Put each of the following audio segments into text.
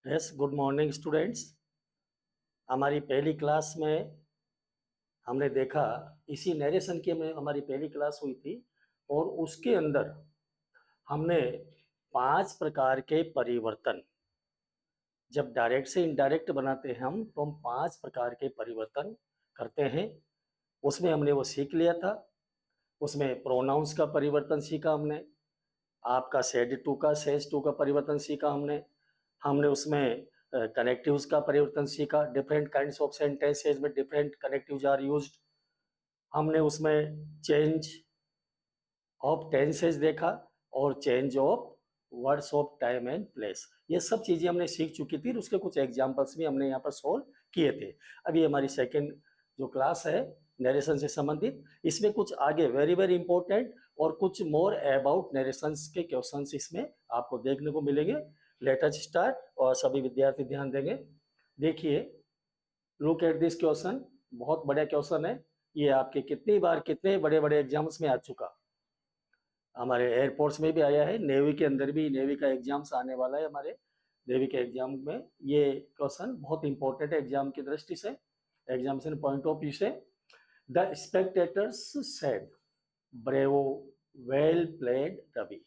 Yes, good morning students. हमारी पहली class में हमने देखा, इसी नरेशन के में हमारी पहली क्लास हुई थी और उसके अंदर हमने 5 प्रकार के परिवर्तन, जब डायरेक्ट से इनडायरेक्ट बनाते हैं हम, तो हम 5 प्रकार के परिवर्तन करते हैं। उसमें हमने वो सीख लिया था। उसमें प्रोनाउंस का परिवर्तन सीखा हमने, आपका सेड टू का सेज टू का परिवर्तन सीखा हमने। हमने उसमें कनेक्टिव्स का परिवर्तन सीखा, डिफरेंट काइंड्स ऑफ सेंटेंसेज में डिफरेंट कनेक्टिव्स आर यूज्ड। हमने उसमें चेंज ऑफ टेंसेज देखा और change of words of time and place. ये सब चीजें हमने सीख चुकी थी, उसके कुछ एग्जांपल्स भी हमने यहाँ पर सोल्व किए थे। अभी हमारी सेकंड जो क्लास है नरेशन से संबंधित, इसमें कुछ आगे वेरी वेरी इंपॉर्टेंट और कुछ मोर अबाउट नरेशन के क्वेश्चंस इसमें आपको देखने को मिलेंगे। लेट अस स्टार्ट, और सभी विद्यार्थी ध्यान देंगे। देखिए, लुक एट दिस क्वेश्चन, बहुत बड़ा क्वेश्चन है ये। आपके कितनी बार कितने बड़े बड़े एग्जाम्स में आ चुका, हमारे एयरपोर्ट्स में भी आया है, नेवी के अंदर भी नेवी का एग्जाम्स आने वाला है। हमारे नेवी के एग्जाम में ये क्वेश्चन बहुत इंपॉर्टेंट है एग्जाम की दृष्टि से, एग्जामिनेशन पॉइंट ऑफ व्यू से। The spectators said bravo well played Ravi.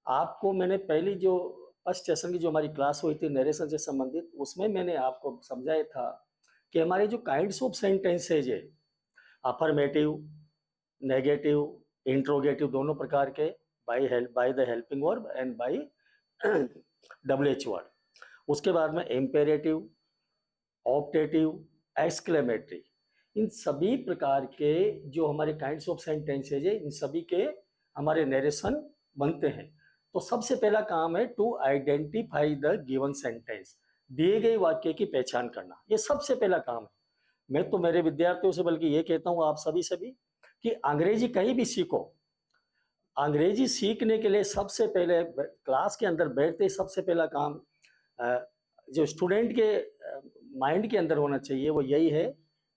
आपको मैंने पहली जो फर्स्ट सेशन की जो हमारी क्लास हुई थी नरेशन से संबंधित, उसमें मैंने आपको समझाया था कि हमारे जो काइंड्स ऑफ सेंटेंसेज है, अफर्मेटिव, नेगेटिव, इंट्रोगेटिव, दोनों प्रकार के, by the helping verb and by WH word. उसके बाद में इम्पेरेटिव, ऑप्टेटिव, एक्सक्लेमेटरी, इन सभी प्रकार के जो हमारे काइंड्स ऑफ सेंटेंसेज है, इन सभी के हमारे नरेशन बनते हैं। तो सबसे पहला काम है to identify the given sentence, दिए गए वाक्य की पहचान करना। ये सबसे पहला काम है। मैं तो मेरे विद्यार्थियों से बल्कि ये कहता हूं, आप सभी कि अंग्रेजी कहीं भी सीखो, अंग्रेजी सीखने के लिए सबसे पहले क्लास के अंदर बैठते ही सबसे पहला काम जो स्टूडेंट के माइंड के अंदर होना चाहिए वो यही है,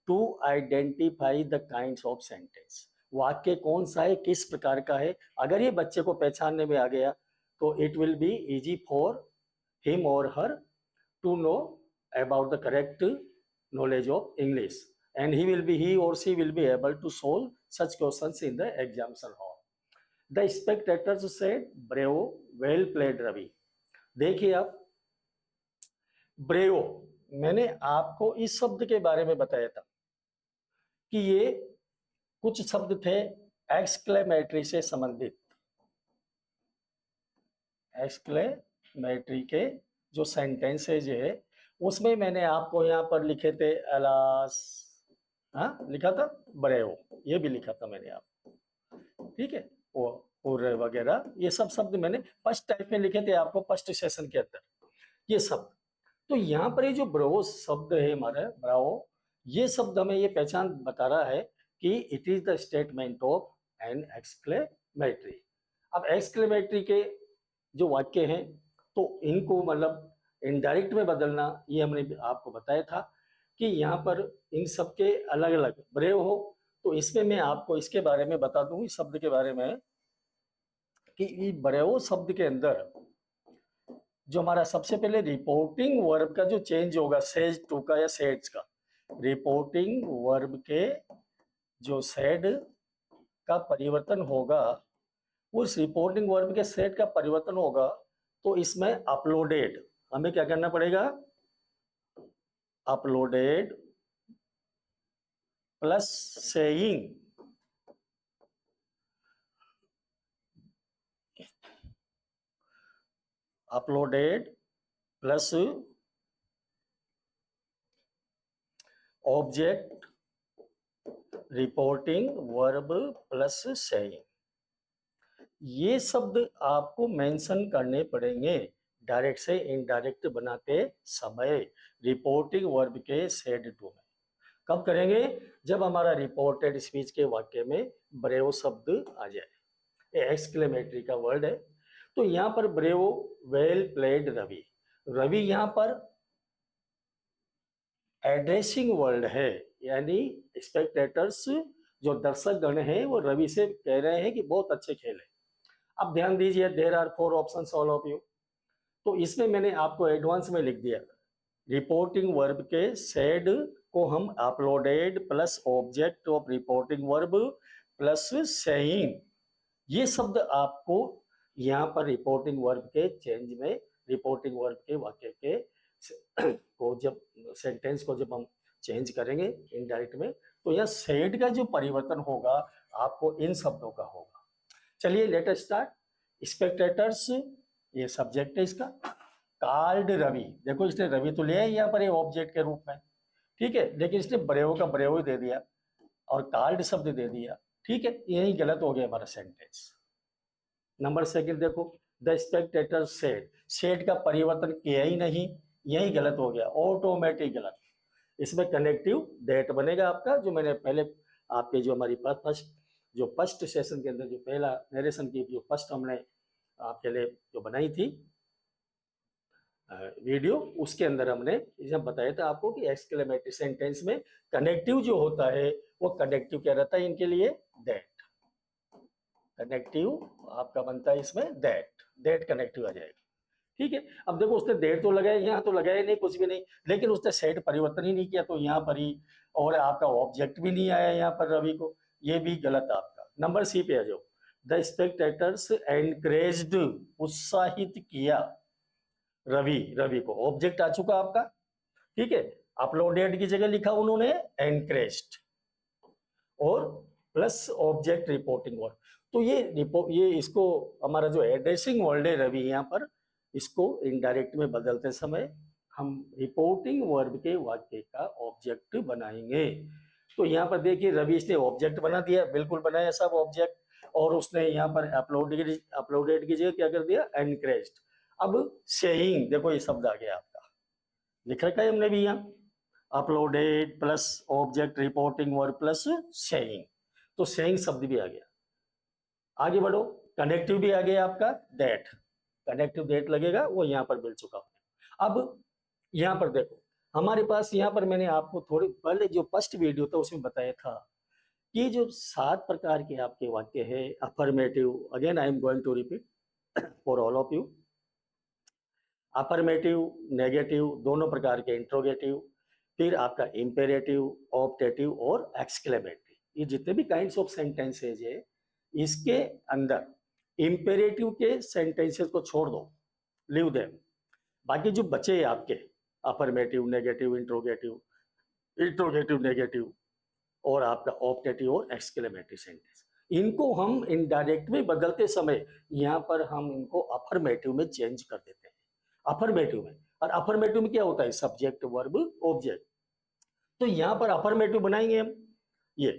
to identify the kinds of sentence. वाक्य कौन सा है, किस प्रकार का है। अगर ये बच्चे को पहचानने में आ गया तो it will be easy for him और her to know about the correct knowledge of English, and he or she will be able to solve such questions in the examination hall. The spectators said, "Bravo, well played, Ravi." देखिए आप, bravo, मैंने आपको इस शब्द के बारे में बताया था कि ये कुछ शब्द थे एक्सक्लेमेटरी से संबंधित। एक्सक्लेमेटरी के जो सेंटेंसेज है उसमें मैंने आपको यहाँ पर लिखे थे अलास, हाँ लिखा था, ब्रेवो, ये भी लिखा था मैंने आपको, ठीक है। वो और वगैरह ये सब शब्द मैंने फर्स्ट टाइप में लिखे थे आपको फर्स्ट सेशन के अंदर, ये शब्द। तो यहाँ पर ये जो ब्रावो शब्द है हमारा, ब्रावो, ये शब्द हमें ये पहचान बता रहा है कि it is the statement of an exclamatory. अब एक्सक्लेमेटरी के जो वाक्य हैं तो इनको मतलब इनडायरेक्ट में बदलना, ये हमने आपको बताया था कि यहाँ पर इन सब के अलग अलग ब्रेव हो। तो इसमें मैं आपको इसके बारे में बता दूं, इस शब्द के बारे में, कि ब्रेवो शब्द के अंदर जो हमारा सबसे पहले रिपोर्टिंग वर्ब का जो चेंज होगा, सेज टू का या सेड्स का, रिपोर्टिंग वर्ब के जो सेड का परिवर्तन होगा, उस रिपोर्टिंग वर्ब के सेड का परिवर्तन होगा, तो इसमें अपलोडेड, हमें क्या करना पड़ेगा, uploaded plus saying, uploaded plus object reporting verb plus saying, ये शब्द आपको मेंशन करने पड़ेंगे डायरेक्ट से इनडायरेक्ट बनाते समय रिपोर्टिंग वर्ब के सेड टू में। कब करेंगे, जब हमारा रिपोर्टेड स्पीच के वाक्य में ब्रेव शब्द आ जाए, एक्सक्लेमेटरी का वर्ड है। तो यहां पर brave well played Ravi, Ravi यहां पर एड्रेसिंग वर्ड है, यानी स्पेक्टेटर्स जो दर्शक गण हैं वो रवि से कह रहे हैं कि बहुत अच्छे खेले। अब ध्यान दीजिए, there are 4 options all of you. तो इसमें मैंने आपको एडवांस में लिख दिया, रिपोर्टिंग वर्ब के सेड को हम uploaded plus object of reporting verb plus saying, ये शब्द आपको यहाँ पर रिपोर्टिंग वर्ब के चेंज में, रिपोर्टिंग वर्ब के वाक्य के को जब सेंटेंस को जब हम चेंज करेंगे इनडायरेक्ट में, तो यह सेड का जो परिवर्तन होगा आपको इन शब्दों का होगा। चलिए लेट अस स्टार्ट। स्पेक्टेटर्स ये सब्जेक्ट है इसका, कार्ड रवि, देखो इसने रवि तो लिया है यहाँ पर ऑब्जेक्ट के रूप में, ठीक है, लेकिन इसने ब्रेव का ब्रेव ही दे दिया और कार्ड शब्द दे दिया, ठीक है, यही गलत हो गया हमारा सेंटेंस। नंबर सेकंड देखो, द स्पेक्टेटर सेड, सेड का परिवर्तन किया ही नहीं, यही गलत हो गया, ऑटोमेटिक गलत। इसमें कनेक्टिव दैट बनेगा आपका, जो मैंने पहले आपके जो हमारी फर्स्ट सेशन के अंदर जो पहला नरेशन की जो फर्स्ट हमने आपके लिए जो बनाई थी वीडियो, उसके अंदर हमने जब बताया था आपको कि एक्सक्लेमेटरी सेंटेंस में कनेक्टिव जो होता है वो कनेक्टिव क्या रहता है इनके लिए, दैट। कनेक्टिव आपका बनता है इसमें दैट कनेक्टिव आ जाएगा, ठीक है। अब देखो उसने दैट तो लगाया, यहाँ तो लगाया नहीं कुछ भी नहीं, लेकिन उसने सेट परिवर्तन ही नहीं किया, तो यहाँ पर ही, और आपका ऑब्जेक्ट भी नहीं आया यहाँ पर रवि को, ये भी गलत आपका। नंबर सी पे आ जाओ, द स्पेक्टेटर्स एनकरेज्ड, उत्साहित किया रवि को, ऑब्जेक्ट आ चुका आपका, ठीक है, अपलोडेड की जगह लिखा उन्होंने एनकरेज्ड और प्लस ऑब्जेक्ट रिपोर्टिंग वर्ड। तो ये इसको हमारा जो एड्रेसिंग वर्ड है रवि, यहाँ पर इसको इनडायरेक्ट में बदलते समय हम रिपोर्टिंग वर्ब के वाक्य का ऑब्जेक्ट बनाएंगे। तो यहाँ पर देखिए रवि इसने ऑब्जेक्ट बना दिया, बिल्कुल बनाया सब ऑब्जेक्ट, और उसने यहाँ पर अपलोडेड की जगह क्या कर दिया, एनकरेज्ड। अब सेइंग, देखो ये शब्द आ गया आपका, लिख रखा है हमने भी यहाँ, uploaded plus object reporting verb plus saying, तो सेइंग शब्द भी आ गया। आगे बढ़ो, कनेक्टिव भी आ गया आपका दैट, कनेक्टिव दैट लगेगा, वो यहाँ पर मिल चुका है। अब यहाँ पर देखो हमारे पास, यहाँ पर मैंने आपको थोड़ी पहले जो फर्स्ट वीडियो था उसमें बताया था कि जो 7 प्रकार के आपके वाक्य है affirmative, again I am going to repeat for all of you, affirmative negative दोनों प्रकार के, इंट्रोगेटिव, फिर आपका इंपेरेटिव, ऑप्टेटिव और एक्सक्लेमेटरी, ये जितने भी काइंड्स ऑफ सेंटेंसेज है, इसके अंदर इंपेरेटिव के सेंटेंसेस को छोड़ दो, लीव देम, बाकी जो बचे आपके affirmative negative interrogative, interrogative negative और आपका ऑप्टेटिव और एक्सक्लेमेटरी सेंटेंस, इनको हम इनडायरेक्ट में बदलते समय यहाँ पर हम इनको अफर्मेटिव में चेंज कर देते हैं, अफर्मेटिव में। और अफर्मेटिव में क्या होता है, सब्जेक्ट वर्ब ऑब्जेक्ट, तो यहाँ पर अफर्मेटिव बनाएंगे हम, ये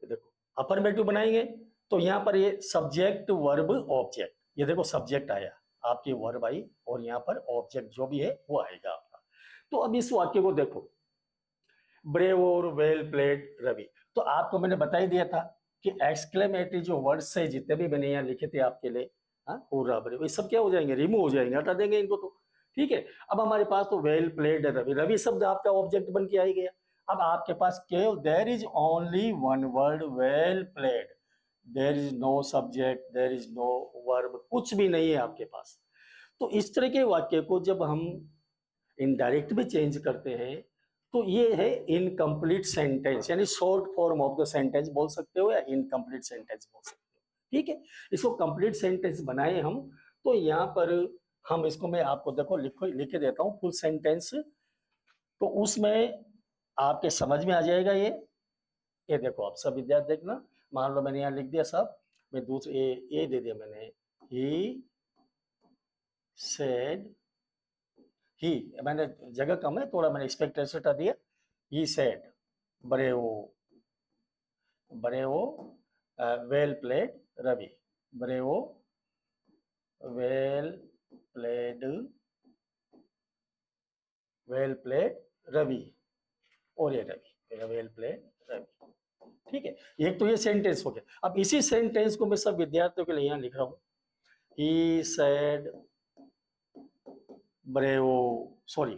देखो अफर्मेटिव बनाएंगे, तो यहाँ पर ये सब्जेक्ट वर्ब ऑब्जेक्ट, ये देखो सब्जेक्ट आया, आपकी वर्ब आई, और यहाँ पर ऑब्जेक्ट जो भी है वो आएगा आपका। तो अब इस वाक्य को देखो, ब्रेव और वेल प्लेड रवि, तो आपको मैंने बता ही दिया था कि एक्सक्लेमेटरी जो वर्ड्स है जितने भी मैंने यहाँ लिखे थे आपके लिए, हाँ पूरा ब्रेव, ये सब क्या हो जाएंगे, रिमूव हो जाएंगे, हटा देंगे इनको, तो ठीक है। अब हमारे पास तो वेल प्लेड रवि, रवि शब्द आपका ऑब्जेक्ट बन के आ ही गया। अब आपके पास केवल there is only one word well played, there is no subject, there is no verb, कुछ भी नहीं है आपके पास। तो इस तरह के वाक्य को जब हम इनडायरेक्ट में चेंज करते हैं तो ये है इनकम्प्लीट सेंटेंस, यानी short form of the sentence बोल सकते हो या इनकम्प्लीट सेंटेंस बोल सकते हो, ठीक है। इसको कंप्लीट सेंटेंस बनाए हम, तो यहाँ पर हम इसको, मैं आपको देखो लिख के देता हूँ फुल सेंटेंस, तो उसमें आपके समझ में आ जाएगा ये देखो आप सब विद्यार्थी देखना, मान लो मैंने यहाँ लिख दिया सब, मैं दूसरे ए दे दिया मैंने, ही सेड, ही मैंने जगह कम है थोड़ा, मैंने एक्सपेक्टेशन हटा दिया, he said bravo, bravo well played Ravi, bravo well played, well played Ravi, और ये रवि वेल प्लेड रवि, ठीक है। एक तो ये सेंटेंस हो गया। अब इसी सेंटेंस को मैं सब विद्यार्थियों के लिए यहाँ लिख रहा हूँ, he said bravo, sorry,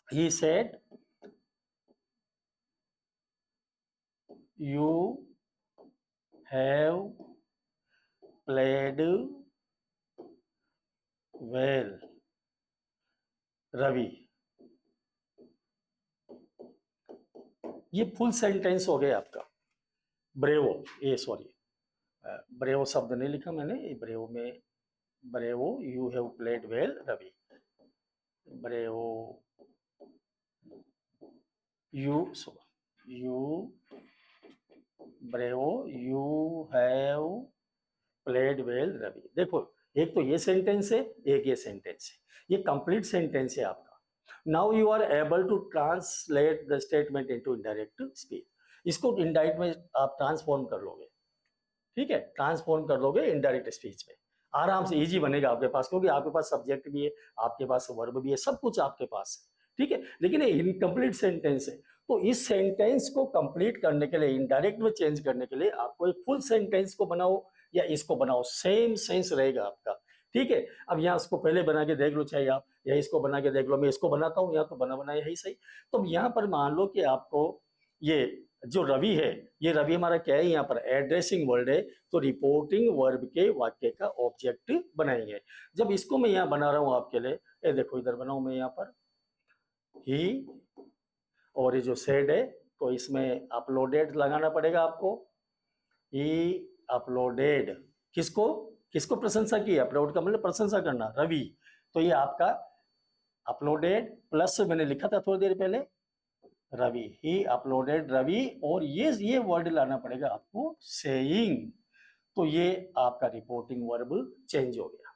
he said you have played well Ravi, ये फुल सेंटेंस हो गया आपका। ब्रेवो, ये सॉरी, ब्रेवो शब्द नहीं लिखा मैंने, ये ब्रेवो में, bravo you have played well Ravi, bravo you, you, bravo you have played well Ravi. देखो, एक तो ये सेंटेंस है, एक ये सेंटेंस है, ये कंप्लीट सेंटेंस है आपका। Now you are able to translate the statement into indirect speech. इसको इनडायरेक्ट में आप ट्रांसफॉर्म कर लोगे, ठीक है, ट्रांसफॉर्म कर लोगे इनडायरेक्ट स्पीच में, आराम से इजी बनेगा आपके पास, क्योंकि आपके पास सब्जेक्ट भी है, आपके पास वर्ब भी है, सब कुछ आपके पास है, ठीक है। लेकिन ये इनकम्प्लीट सेंटेंस है, तो इस सेंटेंस को कंप्लीट करने के लिए, इनडायरेक्ट में चेंज करने के लिए आपको एक फुल सेंटेंस को बनाओ या इसको बनाओ, सेम सेंस रहेगा आपका, ठीक है। अब यहाँ उसको पहले बना के देख लो, चाहे आप या इसको बना के देख लो, मैं इसको बनाता हूँ, या तो बना बनाया यही सही। तो यहाँ पर मान लो कि आपको ये जो रवि है, ये रवि हमारा क्या है, यहाँ पर एड्रेसिंग वर्ड है, तो रिपोर्टिंग वर्ब के वाक्य का ऑब्जेक्ट बनाएंगे। जब इसको मैं यहाँ बना रहा हूँ आपके लिए, ये देखो इधर बनाऊं मैं यहाँ पर ही, और ये जो सेड है, तो इसमें अपलोडेड लगाना पड़ेगा आपको, ही अपलोडेड, किसको, किसको प्रशंसा की, अपलोड का मतलब प्रशंसा करना, रवि, तो ये आपका अपलोडेड प्लस मैंने लिखा था थोड़ी देर पहले रवि, ही अपलोडेड रवि, और ये वर्ड लाना पड़ेगा आपको सेइंग, तो ये आपका रिपोर्टिंग वर्ब चेंज हो गया,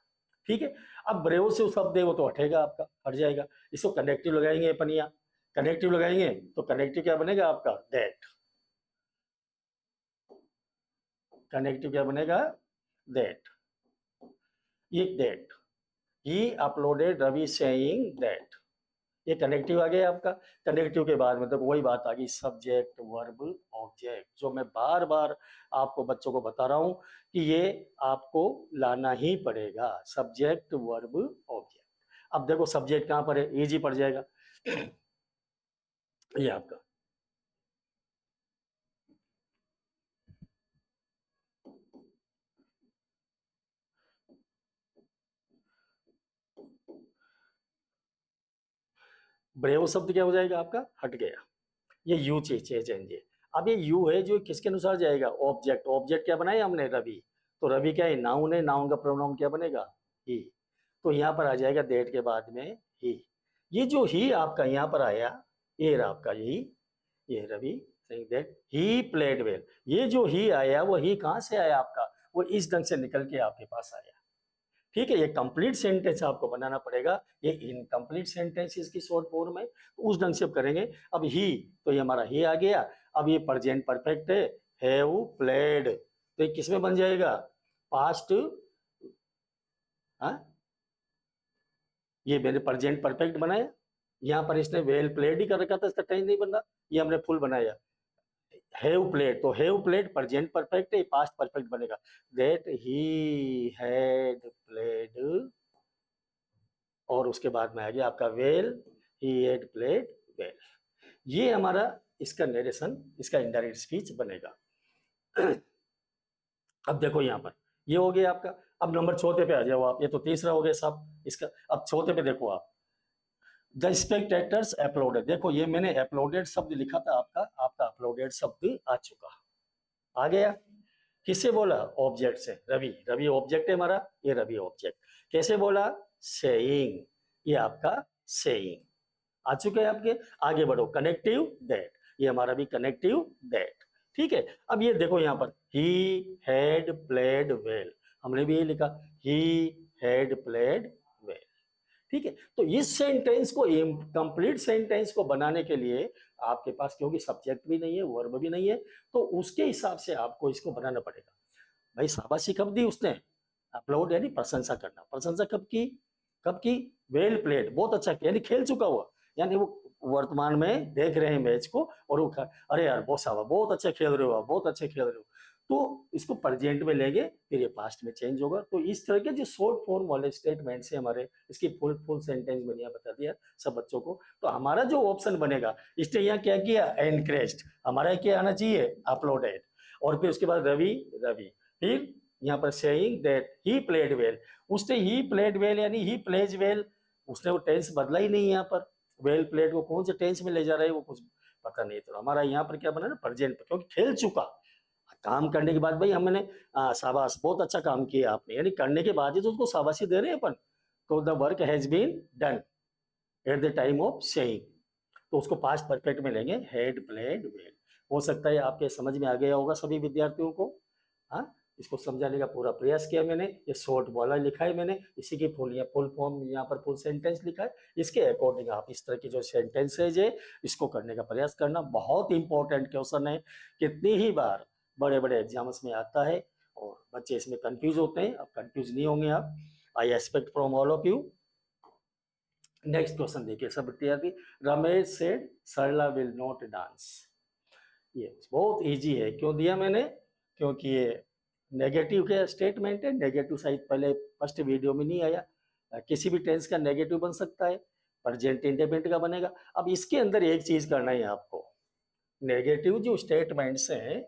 ठीक है। अब ब्रेव से शब्द है वो तो हटेगा आपका, हट जाएगा, इसको कनेक्टिव लगाएंगे अपन, यहाँ कनेक्टिव लगाएंगे तो कनेक्टिव क्या बनेगा आपका, दैट, कनेक्टिव क्या बनेगा, दैट, ये that, he applauded Ravi saying that, ये कनेक्टिव आ गया आपका। कनेक्टिव के बाद मतलब वही बात आ गई, सब्जेक्ट वर्ब ऑब्जेक्ट, जो मैं बार बार आपको बच्चों को बता रहा हूं कि ये आपको लाना ही पड़ेगा, सब्जेक्ट वर्ब ऑब्जेक्ट। अब देखो सब्जेक्ट कहां पर है, इजी पड़ जाएगा, ये आपका ब्रेव शब्द क्या हो जाएगा आपका, हट गया, ये यू चेंज है। अब ये यू है जो किसके अनुसार जाएगा, ऑब्जेक्ट, ऑब्जेक्ट क्या बनाया हमने, रवि, तो रवि क्या है, नाउन है, नाउन का प्रोनाउन क्या बनेगा, ही, तो यहाँ पर आ जाएगा डेट के बाद में ही। ये जो ही आपका यहाँ पर आया, ये रहा आपका ही, ये Ravi saying that he played well, ये जो ही आया वो ही कहाँ से आया आपका, वो इस ढंग से निकल के आपके पास आया, ठीक है। ये कंप्लीट सेंटेंस आपको बनाना पड़ेगा, ये इनकम्प्लीट सेंटेंस इसकी शॉर्ट फॉर्म है, तो उस ढंग से अब करेंगे। अब ही, तो ये हमारा ही आ गया, अब ये प्रेजेंट परफेक्ट है, हैव प्लेड, तो ये किसमें बन जाएगा, पास्ट, हाँ, ये मैंने प्रेजेंट परफेक्ट बनाया, यहाँ पर इसने वेल प्लेड ही कर रखा था, इसका टेंस नहीं बन रहा, ये हमने फुल बनाया, हैव प्लेड, तो हैव प्लेड प्रेजेंट परफेक्ट है, पास्ट परफेक्ट बनेगा, दैट ही हैड प्लेड, और उसके बाद में आ गया आपका well, he had played well, ये हमारा इसका नरेशन, इसका इनडायरेक्ट स्पीच बनेगा। अब देखो यहाँ पर ये हो गया आपका। अब नंबर चौथे पे आ जाओ आप, ये तो तीसरा हो गया सब इसका। अब चौथे पे देखो आप, द स्पेक्टेटर्स अपलोडेड, देखो ये मैंने अपलोडेड शब्द लिखा था आपका, आपका अपलोडेड शब्द आ चुका, आ गया, किससे बोला, ऑब्जेक्ट से, रवि, रवि ऑब्जेक्ट है हमारा, ये रवि ऑब्जेक्ट, कैसे बोला, सेइंग, ये आपका सेइंग आ चुके हैं आपके। आगे बढ़ो, कनेक्टिव दैट, ये हमारा भी कनेक्टिव दैट, ठीक है। अब ये देखो यहाँ पर ही हैड प्लेड वेल, हमने भी ये लिखा, ही हैड प्लेड वेल, ठीक है। तो इस सेंटेंस को, कंप्लीट सेंटेंस को बनाने के लिए आपके पास क्योंकि सब्जेक्ट भी नहीं है, वर्ब भी नहीं है, तो उसके हिसाब से आपको इसको बनाना पड़ेगा। भाई शाबाशी कब दी उसने, अपलोड यानी प्रशंसा करना, प्रशंसा कब की, कब की, वेल प्लेड, बहुत अच्छा किया, यानी खेल चुका हुआ, यानी वो वर्तमान में देख रहे हैं मैच को, और वो अरे यार बहुत शाबाश, बहुत अच्छा खेल रहे हो, बहुत अच्छे खेल रहे हो, तो इसको प्रेजेंट में लेंगे, फिर ये पास्ट में चेंज होगा। तो इस तरह के जो शॉर्ट फॉर्म वाले स्टेटमेंट से हमारे, इसकी फुल फुल सेंटेंस मैंने यहाँ बता दिया सब बच्चों को। तो हमारा जो ऑप्शन बनेगा, इसने यहाँ क्या किया, एनक्रेस्ट, हमारा क्या आना चाहिए, अपलोडेड, और फिर उसके बाद रवि, रवि, फिर यहाँ पर saying that he played well, उसने ही प्लेड वेल यानी ही प्लेज वेल, उसने वो टेंस बदला ही नहीं यहाँ पर। वेल प्लेड को कौन से टेंस में ले जा रहा है वो कुछ पता नहीं। तो हमारा यहाँ पर क्या बना ना, प्रेजेंट, क्योंकि खेल चुका काम करने के बाद भाई हमने शाबाश बहुत अच्छा काम किया आपने, यानी करने के बाद ही तो उसको शाबाशी दे रहे हैं अपन। तो the work has been done at the time of saying, तो उसको पास्ट परफेक्ट में लेंगे, हैड प्लेड वेल। हो सकता है आपके समझ में आ गया होगा सभी विद्यार्थियों को। हाँ, इसको समझाने का पूरा प्रयास किया मैंने। ये शॉर्ट वाला लिखा है मैंने, इसी की फुल फॉर्म यहाँ पर फुल सेंटेंस लिखा है। इसके अकॉर्डिंग आप इस तरह की जो सेंटेंसेज है इसको करने का प्रयास करना। बहुत इंपॉर्टेंट क्वेश्चन है, कितनी ही बार बड़े बड़े एग्जाम्स में आता है और बच्चे इसमें कंफ्यूज होते हैं। अब कंफ्यूज नहीं होंगे आप, I expect from all of you. Next question देखिए सब विद्यार्थी, Ramesh said Sarla will not dance. ये बहुत इजी है, क्यों दिया मैंने, क्योंकि ये नेगेटिव के स्टेटमेंट है। नेगेटिव साइड पहले फर्स्ट वीडियो में नहीं आया। किसी भी टेंस का नेगेटिव बन सकता है, प्रेजेंट इंडेफिनिट का बनेगा। अब इसके अंदर एक चीज करना है आपको, नेगेटिव जो स्टेटमेंट्स हैं,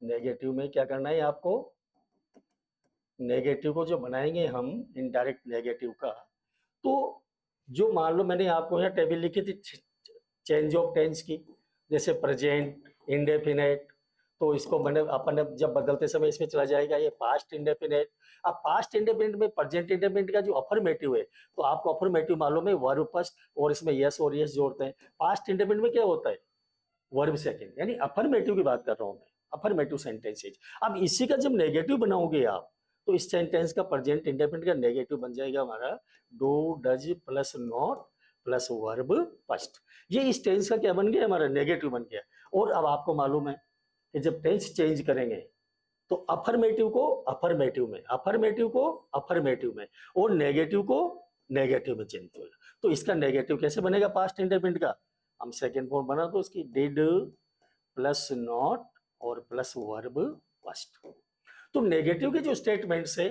नेगेटिव में क्या करना है आपको, नेगेटिव को जो बनाएंगे हम इनडायरेक्ट नेगेटिव का, तो जो मान लो मैंने आपको यहाँ टेबल लिखी थी चेंज ऑफ टेंस की, जैसे प्रेजेंट इंडेफिनेट, तो इसको मैंने अपन जब बदलते समय इसमें चला जाएगा ये पास्ट इंडेफिनेट। अब पास्ट इंडेफिनेट में प्रेजेंट इंडेफिनेट का जो अफर्मेटिव है, तो आपको अफर्मेटिव मालूम है, वर्ब फर्स्ट और इसमें यस और यस जोड़ते हैं। पास्ट इंडेफिनेट में क्या होता है, वर्ब सेकंड, यानी अफर्मेटिव की बात कर रहा हूं मैं, अफर्मेटिव सेंटेंसेज। अब इसी का जब नेगेटिव बनाओगे आप, तो इस सेंटेंस का प्रेजेंट इंडेफिनिट का नेगेटिव बन जाएगा हमारा do does plus not plus verb first. ये इस टेंस का क्या बन गया, हमारा नेगेटिव बन गया। और अब आपको मालूम है कि जब टेंस चेंज करेंगे तो अफर्मेटिव को अफर्मेटिव में, अफर्मेटिव को अफर्मेटिव में, और नेगेटिव को नेगेटिव में चेंज होगा। तो इसका नेगेटिव कैसे बनेगा पास्ट इंडेफिनिट का, हम सेकेंड फॉर्म बना दो इसकी, डिड प्लस नॉट और प्लस वर्ब फर्स्ट। तो नेगेटिव के जो स्टेटमेंट्स है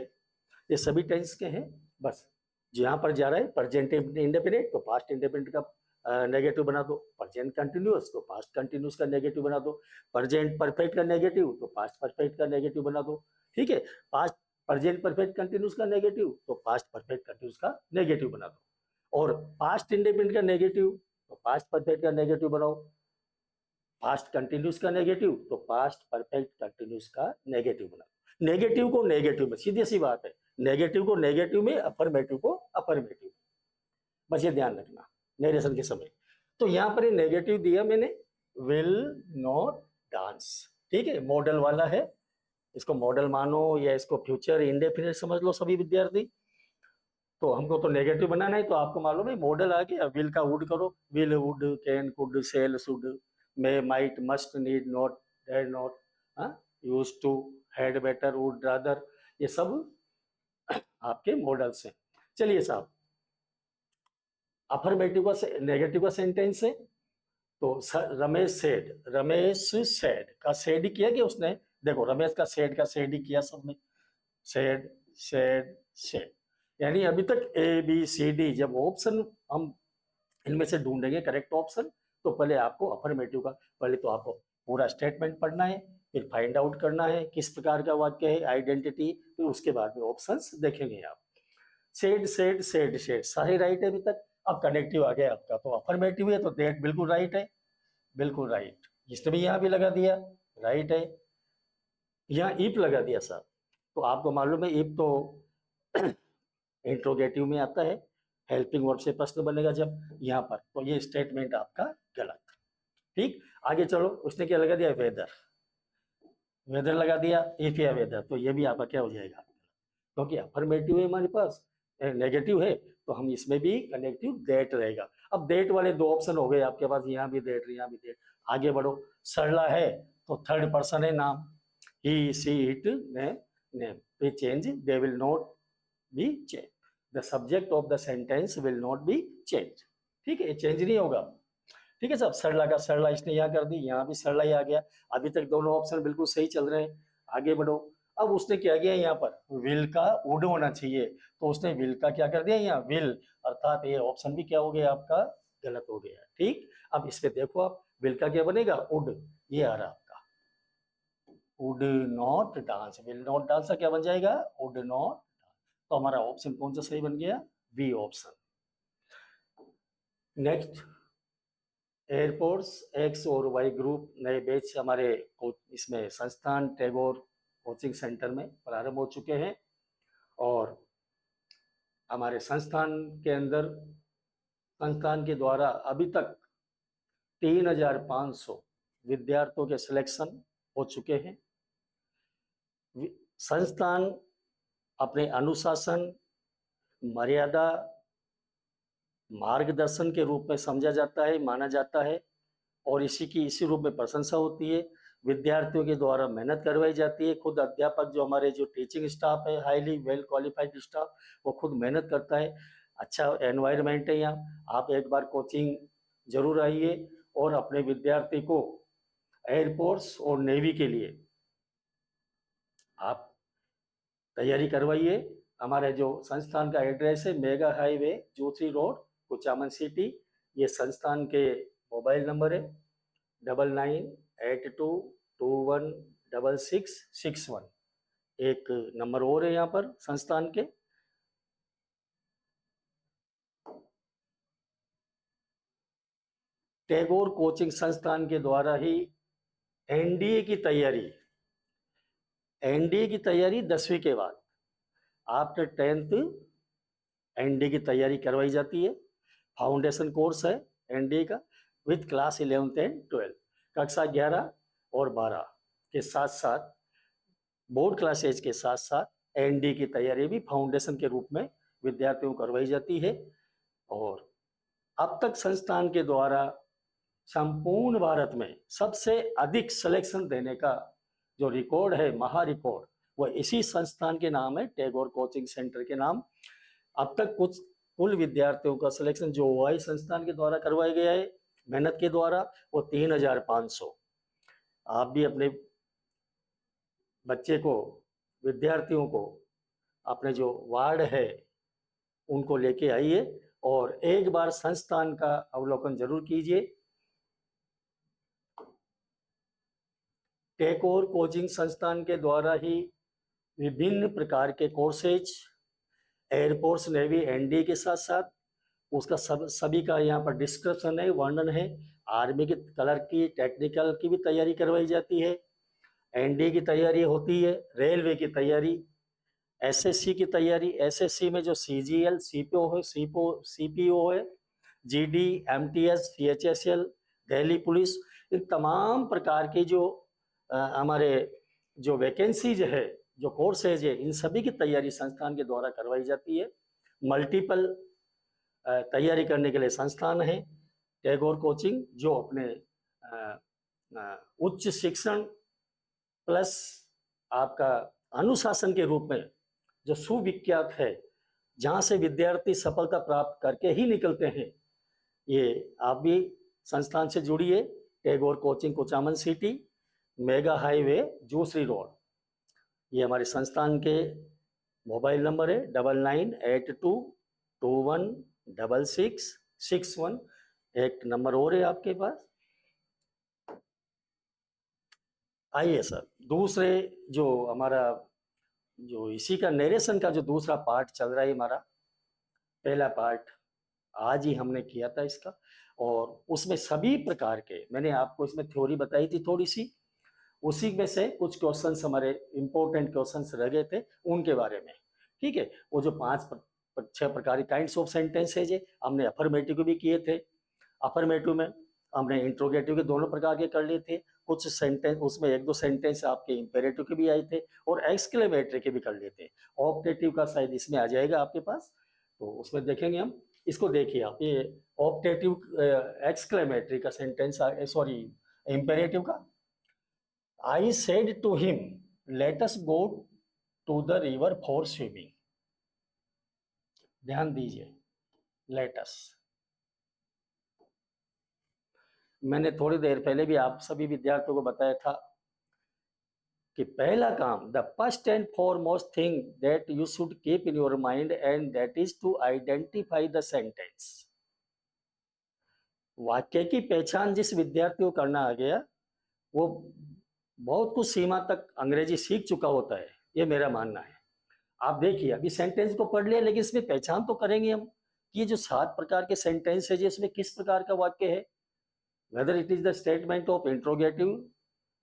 ये सभी टेंस के हैं। बस जहां पर जा रहा है प्रेजेंट इंडेफिनिट, तो पास्ट इंडेफिनिट का नेगेटिव बना दो, प्रेजेंट कंटिन्यूअस तो पास्ट कंटिन्यूअस का नेगेटिव बना दो, प्रेजेंट परफेक्ट का नेगेटिव तो पास्ट परफेक्ट का नेगेटिव बना दो। ठीक है, पास्ट प्रेजेंट परफेक्ट कंटिन्यूअस का नेगेटिव तो पास्ट परफेक्ट कंटिन्यूअस का नेगेटिव बना दो, और पास्ट इंडेफिनिट का नेगेटिव तो पास्ट परफेक्ट का नेगेटिव बनाओ, पास्ट कंटिन्यूस का नेगेटिव तो पास्ट परफेक्ट कंटिन्यूस का नेगेटिव बना दो। नेगेटिव को नेगेटिव में, सीधी सी बात है, नेगेटिव को नेगेटिव में, अफर्मेटिव को अफर्मेटिव में, बस ये ध्यान रखना नरेशन के समय। तो यहाँ पर नेगेटिव दिया मैंने, विल नॉट डांस। ठीक है, मॉडल वाला है, इसको मॉडल मानो या इसको फ्यूचर इंडेफिनिट समझ लो सभी विद्यार्थी। तो हमको तो नेगेटिव बनाना है, तो आपको मालूम है मॉडल आ गया, विल का वुड करो, will would can could shall should may might must need not dare not, used to had better would rather, ये सब आपके मॉडल्स हैं। चलिए साहब, अफर्मेटिव का नेगेटिव का सेंटेंस है, तो रमेश सेड, रमेश सेड का सेड ही किया कि उसने, देखो रमेश का सेड ही किया सबने, सेड सेड सेड, यानी अभी तक ए बी सी डी, जब ऑप्शन हम इनमें से ढूंढेंगे करेक्ट ऑप्शन, तो पहले आपको अफर्मेटिव का, पहले तो आपको पूरा स्टेटमेंट पढ़ना है, फिर फाइंड आउट करना है किस प्रकार का वाक्य है, आइडेंटिटी, फिर उसके बाद में ऑप्शंस देखेंगे आप। सेड सेड सेड सेड सारे राइट है अभी तक। अब कनेक्टिव आ गया आपका, तो अफर्मेटिव है तो दैट बिल्कुल राइट है, बिल्कुल राइट। जिसने भी यहाँ भी लगा दिया राइट है, यहाँ इफ लगा दिया सर, तो आपको मालूम है इफ तो इंट्रोगेटिव में आता है, हेल्पिंग वर्ब से प्रश्न बनेगा जब यहाँ पर, तो ये स्टेटमेंट आपका गलत। ठीक, आगे चलो, उसने क्या लगा दिया, वेदर, वेदर लगा दिया, इफ या वेदर, तो ये भी आपका क्या हो जाएगा, क्योंकि अफर्मेटिव है हमारे पास, नेगेटिव है, तो हम इसमें भी कनेक्टिव दैट रहेगा। अब दैट वाले दो ऑप्शन हो गए आपके पास, यहाँ भी दैट यहाँ भी दैट। आगे बढ़ो, सरला है तो थर्ड पर्सन है नाम, ही सी इट नेम, वे change they will not be change, the subject of the sentence will not be change. ठीक है, चेंज नहीं होगा। ठीक है साहब, सरला का सरला इसने यहाँ कर दी, यहाँ भी सरला ही आ गया। अभी तक दोनों ऑप्शन बिल्कुल सही चल रहे हैं, आगे बढ़ो। अब उसने क्या किया, यहाँ पर विल का वुड होना चाहिए, तो उसने विल का क्या कर दिया, यहाँ विल, अर्थात ये ऑप्शन भी क्या हो गया आपका, गलत हो गया। ठीक, अब इस पे देखो आप, विल का क्या बनेगा, वुड, ये आ रहा आपका। Would not dance, will not dance का क्या बन जाएगा, वुड नॉट। तो हमारा ऑप्शन कौन सा सही बन गया, B option. Next, airports X और वाई ग्रुप नए बैच हमारे इसमें संस्थान टैगोर कोचिंग सेंटर में प्रारंभ हो चुके हैं और हमारे संस्थान के अंदर संस्थान के द्वारा अभी तक 3,500 विद्यार्थियों के सिलेक्शन हो चुके हैं। संस्थान अपने अनुशासन, मर्यादा, मार्गदर्शन के रूप में समझा जाता है, माना जाता है और इसी रूप में प्रशंसा होती है। विद्यार्थियों के द्वारा मेहनत करवाई जाती है। खुद अध्यापक जो हमारे जो टीचिंग स्टाफ है, हाईली वेल क्वालिफाइड स्टाफ, वो खुद मेहनत करता है। अच्छा एनवायरनमेंट है यहाँ। आप एक बार कोचिंग जरूर आइए और अपने विद्यार्थी को एयरफोर्स और नेवी के लिए आप तैयारी करवाइए। हमारे जो संस्थान का एड्रेस है, mega highway Joshi road, Kuchaman city. ये संस्थान के मोबाइल नंबर है 9982216661। एक नंबर और है यहाँ पर संस्थान के। टैगोर कोचिंग संस्थान के द्वारा ही एनडीए की तैयारी, एनडीए की तैयारी 10वीं के बाद आफ्टर 10th एनडीए की तैयारी करवाई जाती है। फाउंडेशन कोर्स है एनडीए का with class 11th and 12th, कक्षा 11 और 12 के साथ साथ बोर्ड क्लासेज के साथ साथ एनडीए की तैयारी भी फाउंडेशन के रूप में विद्यार्थियों को करवाई जाती है। और अब तक संस्थान के द्वारा संपूर्ण भारत में सबसे अधिक सिलेक्शन देने का जो रिकॉर्ड है, महा रिकॉर्ड, वो इसी संस्थान के नाम है, टैगोर कोचिंग सेंटर के नाम। अब तक कुछ कुल विद्यार्थियों का सिलेक्शन जो ओआई संस्थान के द्वारा करवाया गया है मेहनत के द्वारा, वो 3,500। आप भी अपने बच्चे को, विद्यार्थियों को, अपने जो वार्ड है उनको लेके आइए और एक बार संस्थान का अवलोकन जरूर कीजिए। टैगोर कोचिंग संस्थान के द्वारा ही विभिन्न प्रकार के कोर्सेज एयरफोर्स, नेवी, एनडीए के साथ साथ उसका सभी का यहाँ पर डिस्क्रिप्शन है, वर्णन है। आर्मी के कलर की, टेक्निकल की भी तैयारी करवाई जाती है। एनडीए की तैयारी होती है, रेलवे की तैयारी, एसएससी की तैयारी, एसएससी में जो सीजीएल, सीपीओ है, सीपीओ है, GD, MTS, CHSL, Delhi police, इन तमाम प्रकार के जो हमारे जो वैकेंसीज है, जो कोर्सेज है, इन सभी की तैयारी संस्थान के द्वारा करवाई जाती है। मल्टीपल तैयारी करने के लिए संस्थान है टैगोर कोचिंग, जो अपने उच्च शिक्षण प्लस आपका अनुशासन के रूप में जो सुविख्यात है, जहाँ से विद्यार्थी सफलता प्राप्त करके ही निकलते हैं। ये आप भी संस्थान से जुड़िए। Tagore coaching Kuchaman city, mega highway Joshi road. ये हमारे संस्थान के मोबाइल नंबर है 9982216661। एक नंबर और है आपके पास। आइए सर, दूसरे जो हमारा जो इसी का नरेशन का जो दूसरा पार्ट चल रहा है, हमारा पहला पार्ट आज ही हमने किया था इसका, और उसमें सभी प्रकार के मैंने आपको इसमें थ्योरी बताई थी थोड़ी सी, उसी में से कुछ क्वेश्चंस हमारे इंपॉर्टेंट क्वेश्चंस रह गए थे उनके बारे में। ठीक है, वो जो 6 प्रकार के काइंड्स ऑफ सेंटेंस है, जे हमने अफर्मेटिव भी किए थे। अफर्मेटिव में हमने इंट्रोगेटिव के दोनों प्रकार के कर लिए थे। कुछ सेंटेंस उसमें 1-2 सेंटेंस आपके इंपेरेटिव के भी आए थे और एक्सक्लेमेटरी के भी कर लिए थे। ऑप्टेटिव का शायद इसमें आ जाएगा आपके पास, तो उसमें देखेंगे हम। इसको देखिए आप, ये ऑप्टेटिव एक्सक्लेमेटरी का सेंटेंस, सॉरी इंपेरेटिव का, I said to him, let us go to the river for swimming. ध्यान दीजिए, let us। मैंने थोड़ी देर पहले भी आप सभी विद्यार्थियों को बताया था कि पहला काम, the first and foremost thing that you should keep in your mind and that is to identify the sentence. वाक्य की पहचान जिस विद्यार्थी को करना आ गया, वो बहुत कुछ सीमा तक अंग्रेजी सीख चुका होता है, ये मेरा मानना है। आप देखिए अभी सेंटेंस को पढ़ लिया, लेकिन इसमें पहचान तो करेंगे हम कि ये जो 7 प्रकार के सेंटेंस है जी, इसमें किस प्रकार का वाक्य है, whether it is the statement of interrogative,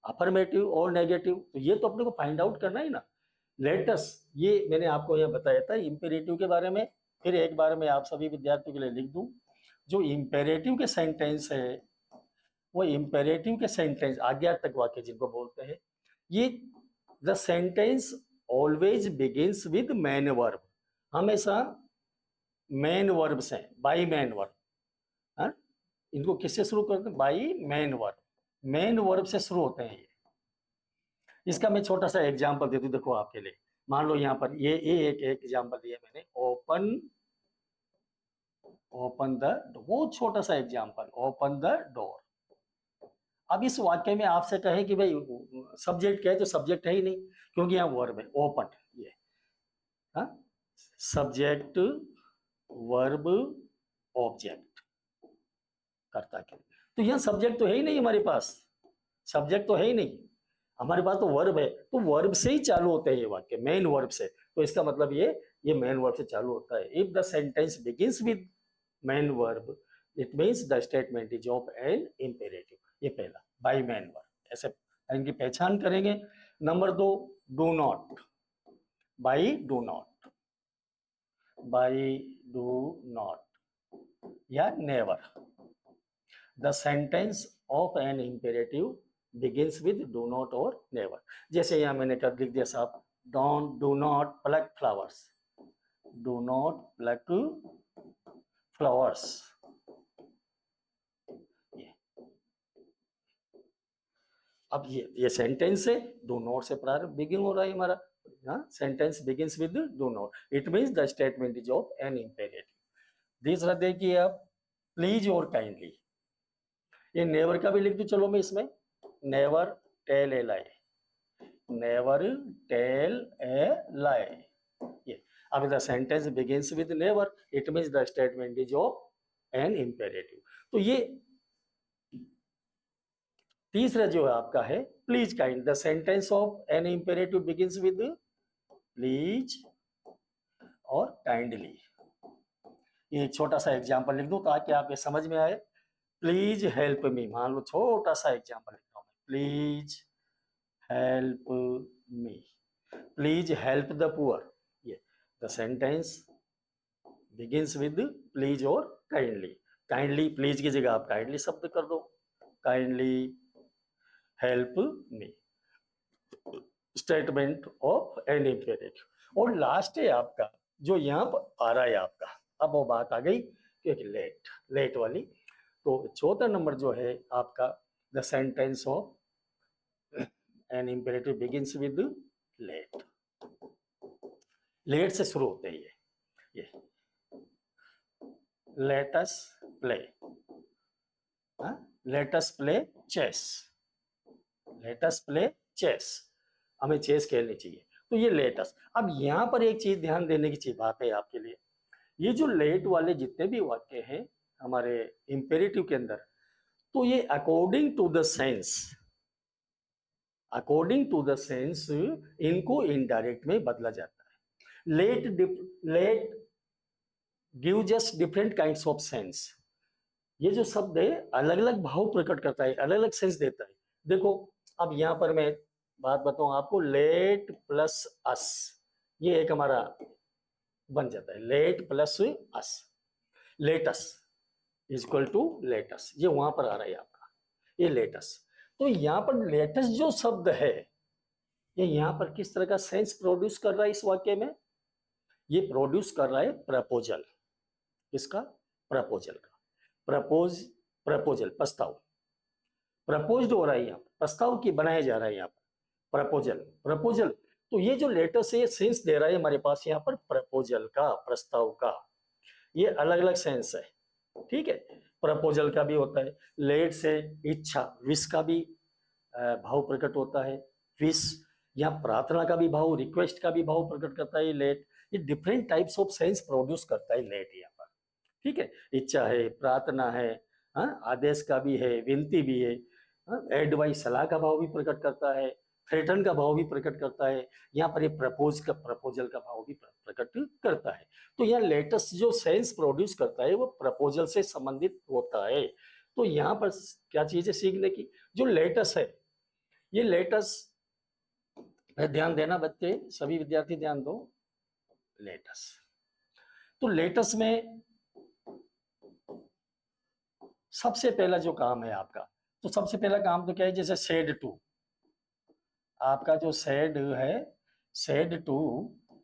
affirmative और नेगेटिव, तो ये तो अपने को फाइंड आउट करना है ना। लेटस, ये मैंने आपको यहाँ बताया था इंपेरेटिव के बारे में। फिर एक बार मैं आप सभी विद्यार्थियों के लिए लिख दूं, जो इंपेरेटिव के सेंटेंस है, वो इंपेरेटिव के सेंटेंस आज्ञार्थक वाक्य जिनको बोलते हैं, ये the sentence always begins with man verb, हमेशा मैन वर्ब से, बाई मैन वर्ब। हाँ, इनको किससे शुरू करते हैं, by man verb, man verb से शुरू होते हैं ये। इसका मैं छोटा सा एग्जांपल दे दूं, देखो आपके लिए। मान लो यहाँ पर ये एक एग्जांपल दिया मैंने, ओपन, ओपन द, बहुत छोटा सा एग्जांपल, ओपन द डोर। अब इस वाक्य में आपसे कहे कि भाई सब्जेक्ट क्या है, तो सब्जेक्ट है ही नहीं, क्योंकि यहाँ वर्ब है ओपन, ये सब्जेक्ट वर्ब ऑब्जेक्ट, करता क्या, तो यहाँ सब्जेक्ट तो है ही नहीं हमारे पास, सब्जेक्ट तो है ही नहीं हमारे पास, तो वर्ब है, तो वर्ब से ही चालू होते हैं ये वाक्य, मेन वर्ब से। तो इसका मतलब ये मेन वर्ब से चालू होता है। If the sentence begins with main verb, it means the statement is of an imperative. ये पहला, बाय मेन वर्ब, ऐसे इनकी पहचान करेंगे। Number 2, do not, by do not, by do not या never. The sentence of an imperative begins with do not or never। जैसे यहाँ मैंने कर लिख दिया साहब, don't, do not pluck flowers, do not pluck flowers. अब ये सेंटेंस है, डू नॉट से प्रारंभ बिगिन हो रहा है हमारा, sentence begins with do not, it means the statement is of an imperative. दूसरा देखिए आप, प्लीज और काइंडली, ये नेवर का भी लिख दू, चलो मैं इसमें, never tell a lie, never tell a lie, ये। अब the sentence begins with never, it means the statement is of an imperative. तो ये तीसरा जो है आपका है, please kind, the sentence of an imperative begins with please और काइंडली। ये एक छोटा सा एग्जांपल लिख दूं ताकि आपके समझ में आए। प्लीज हेल्प मी, मान लो छोटा सा एग्जांपल लिख रहा हूं, please help me, please help the poor, ये the sentence begins with please और काइंडली। काइंडली, प्लीज की जगह आप काइंडली शब्द कर दो, kindly help me, statement of an imperative. और लास्ट है आपका, जो यहाँ पर आ रहा है आपका, अब वो बात आ गई कि लेट, लेट वाली। तो चौथा नंबर जो है आपका, the sentence of an imperative begins with let, let से शुरू होते हैं ये let us play, let us play chess, let us play chess, हमें चेस खेलनी चाहिए, तो ये लेट अस। अब यहाँ पर एक चीज ध्यान देने की चीज बात है आपके लिए, ये जो लेट वाले जितने भी वाक्य हैं हमारे इंपेरेटिव के अंदर, तो ये according to the sense, according to the sense इनको इनडायरेक्ट में बदला जाता है। Let give just different kinds of sense, ये जो शब्द है अलग अलग भाव प्रकट करता है, अलग अलग सेंस देता है। देखो अब यहाँ पर मैं बात बताऊं आपको, लेट प्लस अस, ये एक हमारा बन जाता है, let plus us, let's is equal to let's, ये वहां पर आ रहा है आपका, ये लेटस। तो यहाँ पर लेटस जो शब्द है, ये यहाँ पर किस तरह का सेंस प्रोड्यूस कर रहा है इस वाक्य में, ये प्रोड्यूस कर रहा है प्रपोजल, किसका, प्रपोजल का, प्रपोज, प्रपोजल प्रस्ताव, प्रपोज्ड हो रहा है यहाँ, प्रस्ताव की बनाया जा रहा है यहाँ पर, प्रपोजल, प्रपोजल। तो ये जो लेटस है, सेंस दे रहा है हमारे पास यहाँ पर प्रपोजल का, प्रस्ताव का, ये अलग अलग सेंस है, ठीक है। प्रपोजल का भी होता है, लेट से इच्छा, विश का भी भाव प्रकट होता है, विश, या प्रार्थना का भी भाव, रिक्वेस्ट का भी भाव प्रकट करता है लेट, ये different types of sense produce करता है लेट यहाँ पर, ठीक है। इच्छा है, प्रार्थना है, हाँ, आदेश का भी है, विनती भी है, एड वाई सलाह का भाव भी प्रकट करता है, थ्रेटन का भाव भी प्रकट करता है, यहाँ पर ये प्रपोजल का भाव भी प्रकट करता है। तो यहाँ लेटस जो सेंस प्रोड्यूस करता है वो प्रपोजल से संबंधित होता है। तो यहाँ पर क्या चीज है सीखने की, जो लेटस है, ये लेटस, ध्यान देना बच्चे, सभी विद्यार्थी ध्यान दो, लेटस, तो लेटस में सबसे पहला जो काम है आपका, तो सबसे पहला काम तो क्या है, जैसे सेड टू, आपका जो सेड है, सेड टू,